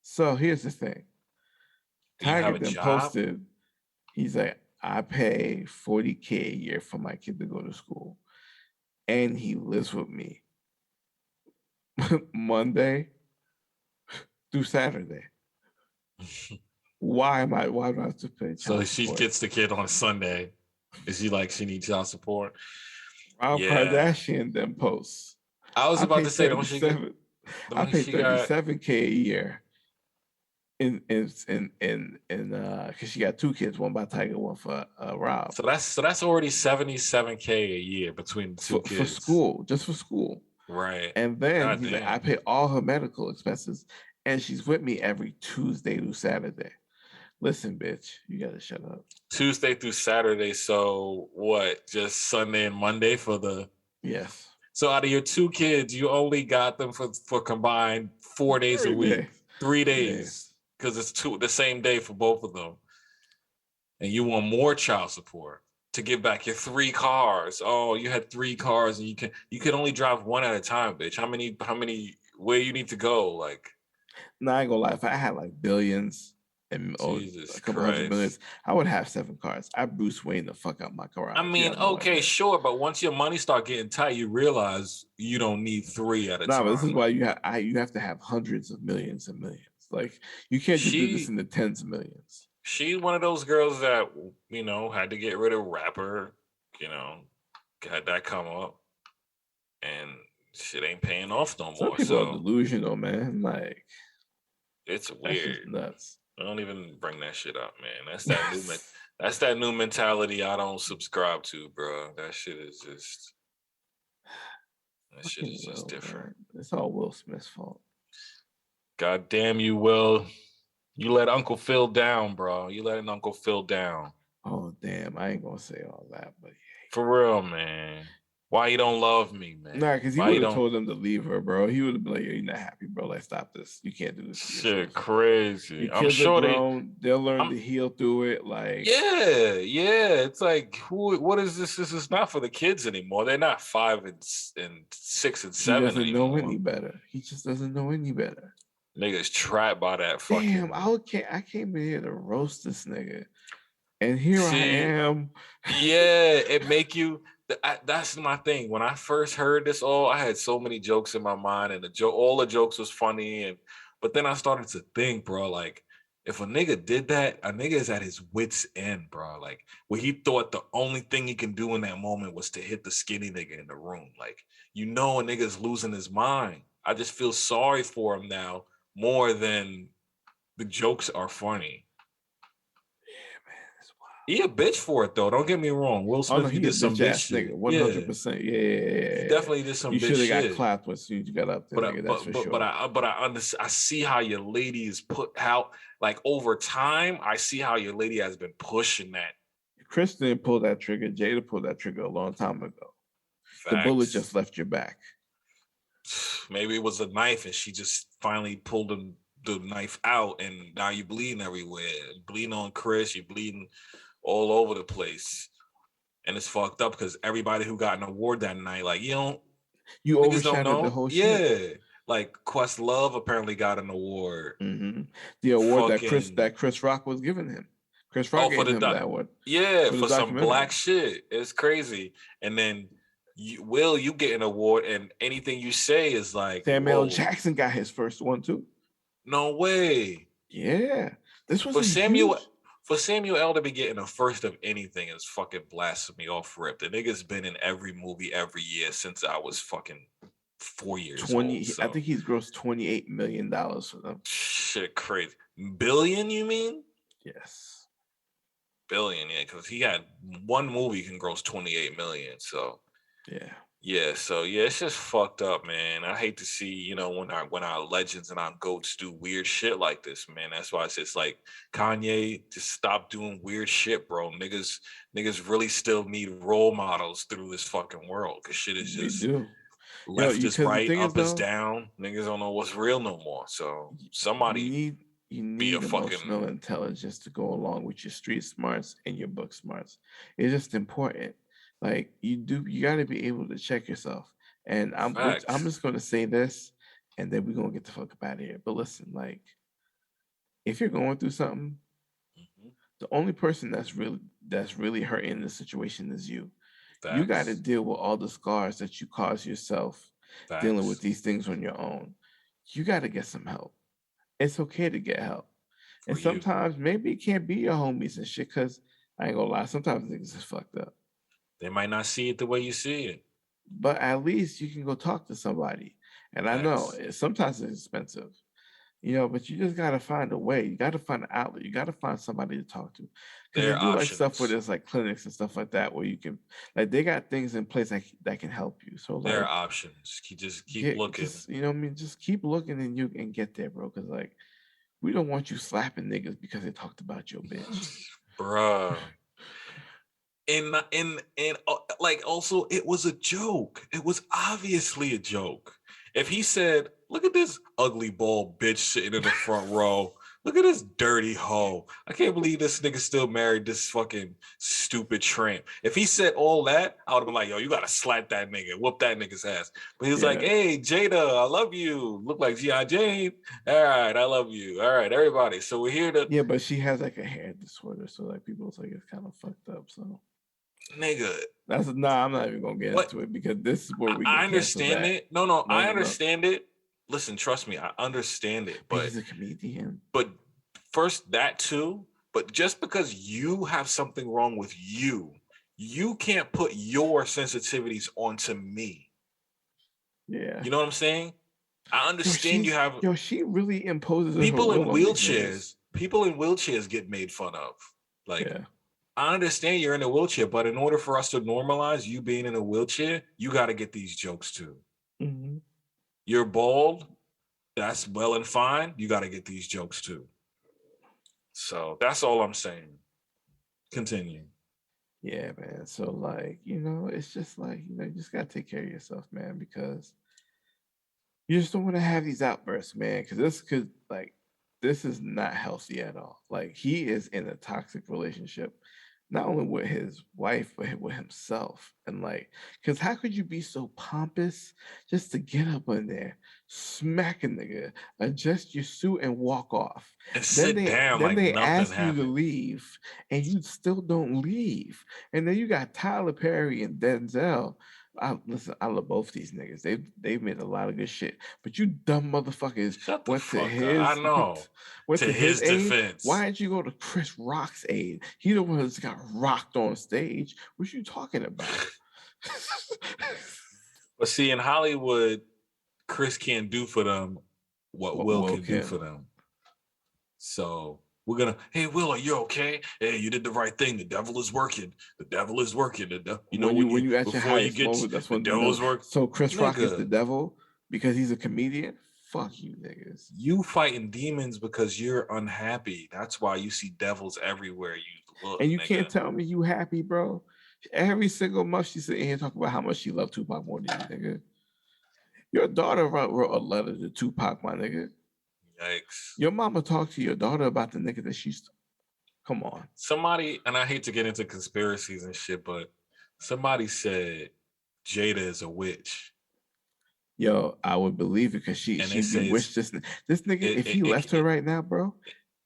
So here's the thing. Do you have Tiger a then job? posted. He's like, I pay $40K a year for my kid to go to school, and he lives with me Monday through Saturday. Why do I have to pay So child she support? gets the kid on Sunday. Is she like she needs child support? Rob Yeah. Kardashian then posts. I was I about pay to say, don't she get 37. I don't pay she got 37K a year in because she got 2 kids, one by Tiger, one for Rob. so that's already 77K a year between the 2 For kids. school, just for school. Right. And then God he's like, I damn. pay all her medical expenses, and she's with me every Tuesday through Saturday. Listen, bitch, you gotta shut up. Tuesday through Saturday. So what? Just Sunday and Monday for the. Yes. So out of your 2 kids, you only got them for combined 4 days a 3 week, days. 3 3 days. days, because it's the same day for both of them, and you want more child support to give back your 3 cars. Oh, you had 3 cars, and you can only drive one at a time, bitch. How many where you need to go? Like, No, I ain't gonna lie. If I had like billions or Jesus a couple hundred Christ. millions, I would have 7 cars. I Bruce Wayne the fuck out my I garage. You mean, have no okay, idea. sure, but once your money start getting tight, you realize you don't need 3 at a No, but this time. is why you have to have hundreds of millions and millions. Like you can't just do this She in the tens of millions. she's one of those girls that had to get rid of rapper, you know, had that come up, and shit ain't paying off no Some more. people are So delusional, man. Like it's that's just weird. nuts. I don't even bring that shit up, man. That's that new mentality I don't subscribe to, bro. That shit Fucking is just Will, different. man. It's all Will Smith's fault. God damn you, Will. You let Uncle Phil down, bro. You letting Uncle Phil down. Oh damn, I ain't gonna say all that, but For real, man. Why you don't love me, man? nah, because he Why you would have don't told them to leave her, bro. He would have been like, "You're not happy, bro. Like, stop this. You can't do this to shit yourself. crazy? Your I'm kids are sure grown. They'll learn I'm to heal through it. Like, yeah. It's like what is this? This is not for the kids anymore. They're not 5 and 6 and he 7 doesn't know anymore. any better. He just doesn't know any better. Niggas trapped by that Damn, fucking. I came in here to roast this nigga, and here I See, am. yeah, it make you. That's my thing. When I first heard this, I had so many jokes in my mind, and all the jokes was funny, but then I started to think, bro, like if a nigga did that, a nigga is at his wits end, bro. Like where he thought the only thing he can do in that moment was to hit the skinny nigga in the room. Like a nigga's losing his mind. I just feel sorry for him now more than the jokes are funny. Yeah, man, that's wild. He a bitch for it though. Don't get me wrong. Will Oh no, Smith, he he a did some bitch bitch ass nigga, shit. Yeah, 100%. he Yeah. definitely did some You bitch should have got shit. clapped as soon as you got up there, nigga. That's for sure. I see how your lady is put out. Like over time, I see how your lady has been pushing that. Chris didn't pull that trigger. Jada pulled that trigger a long time ago. The bullet just Facts. left your back. Maybe it was a knife, and she just finally pulled the knife out, and now you're bleeding everywhere. You're bleeding on Chris. You're bleeding all over the place, and it's fucked up because everybody who got an award that night, like You niggas don't overshadowed the know. whole shit. Yeah. Like Questlove apparently got an award. Mm-hmm. The award Fucking Chris Rock was giving him. Chris Rock for gave the him that award yeah, for the for some documentary. black shit. It's crazy. And then you get an award and anything you say is like, Samuel whoa, Jackson got his first one too. no way. Yeah, this was For a Samuel huge. for Samuel L to be getting a first of anything is fucking blasphemy off rip. The nigga's been in every movie every year since I was fucking 4 years old. 20. I So think he's grossed $28 million for them. shit crazy. Billion, you mean? Yes. Billion, yeah, because he had one movie can gross 28 million. So Yeah. Yeah, so yeah, it's just fucked up, man. I hate to see, when our legends and our goats do weird shit like this, man. That's why it's just like Kanye, just stop doing weird shit, bro. Niggas really still need role models through this fucking world. Cause shit is We just do. left is Because the right, thing is up is though, down. Niggas don't know what's real no more. So you somebody need be a fucking emotional intelligence to go along with your street smarts and your book smarts. It's just important. Like you got to be able to check yourself. And I'm facts. just gonna say this, and then we're gonna get the fuck up out of here. But listen, like if you're going through something, Mhm. the only person that's really hurting the situation is you. You got to Facts. deal with all the scars that you cause yourself dealing with Facts. these things on your own. You got to get some help. It's okay to get help. And For you. sometimes maybe it can't be your homies and shit, cause I ain't gonna lie, sometimes niggas is fucked up. They might not see it the way you see it. But at least you can go talk to somebody. And I know Facts. sometimes it's expensive, but you just gotta find a way. You gotta find an outlet. You gotta find somebody to talk to. Cause they Their do like stuff where options. there's like clinics and stuff like that where you can like they got things in place that can help you. So There like are options. Just keep get looking. just what I mean, just keep looking and you and get there, bro. Cause like we don't want you slapping niggas because they talked about your bitch. Bruh. And like also it was a joke. It was obviously a joke. If he said, "Look at this ugly bald bitch sitting in the front row. Look at this dirty hoe. I can't believe this nigga still married this fucking stupid tramp." If he said all that, I would have been like, "Yo, you gotta slap that nigga, whoop that nigga's ass." But he was like, Yeah. "Hey, Jada, I love you. Look like G.I. Jane. All right, I love you. All right, everybody. So we're here to Yeah, but she has like a hair disorder, so like people like it's kind of fucked up. So nigga." that's nah. I'm not even gonna get What into it because this is where we I get canceled understand at. it. No, no, No, I no, no. understand it. Listen, trust me, I understand it. But But he's a comedian. but first that too. But just because you have something wrong with you, you can't put your sensitivities onto me. Yeah. You know what I'm saying? I understand you have She really imposes her people in will on these niggas. wheelchairs. People in wheelchairs get made fun of. Like Yeah. I understand you're in a wheelchair, but in order for us to normalize you being in a wheelchair, you got to get these jokes too. Hmm. You're bald, that's well and fine. You got to get these jokes too. So that's all I'm saying. Continue. Yeah, man. So like, it's just like, you just gotta take care of yourself, man, because you just don't want to have these outbursts, man, because this is not healthy at all. Like he is in a toxic relationship, not only with his wife, but with himself. And like, because how could you be so pompous just to get up in there, smack a nigga, adjust your suit and walk off? And Then sit they down then like they nothing ask you to happened. leave and you still don't leave. And then you got Tyler Perry and Denzel. Listen, I love both these niggas. They've made a lot of good shit. But you dumb motherfuckers Shut the went to fuck up. I his know. went To to his his aid. defense. Why didn't you go to Chris Rock's aid? He the one that's got rocked on stage. What you talking about? But see, in Hollywood, Chris can't do for them what What Will Will can do Kim? for them. So we're gonna, hey Will, are you okay? Hey, you did the right thing. The devil is working. The devil is working. You know When you when when you you at your before you highest get moment, that's the when the devil devil. is working. So Chris Rock is the Nigga, devil because he's a comedian. Fuck you, niggas. you fighting demons because you're unhappy. That's why you see devils everywhere you look, And you nigga. can't tell me you happy, bro. Every single month she's sitting here talking about how much she loved Tupac more than you, nigga. Your daughter wrote a letter to Tupac, my nigga. Yikes. Your mama talked to your daughter about the nigga that she's. Come on. Somebody, and I hate to get into conspiracies and shit, but somebody said Jada is a witch. Yo, I would believe it because And she they say bewitched this nigga. it, If it, he it, left her it, right now, bro,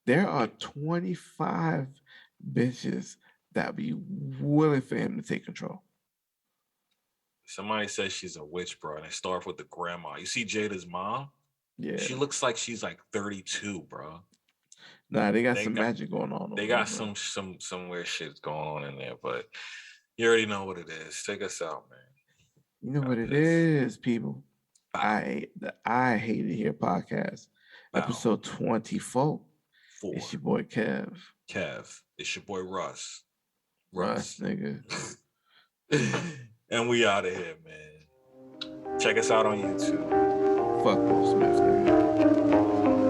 there are it 25 bitches that be willing for him to take control. somebody says she's a witch, bro. And they start with the grandma. You see Jada's mom? Yeah. She looks like she's like 32, bro. Nah, they got They some got magic going on they over there, got bro. some weird shit going on in there, but you already know what it is. Take us out, man. You know what Got it this. is, people. Bow, The I Hate It Here podcast, bow. episode 24. It's 4. your boy Kev. Kev. It's your boy Russ. Russ, Russ. nigga. And we out of here, man. Check us out on YouTube. Fuck Will Smith, nigga.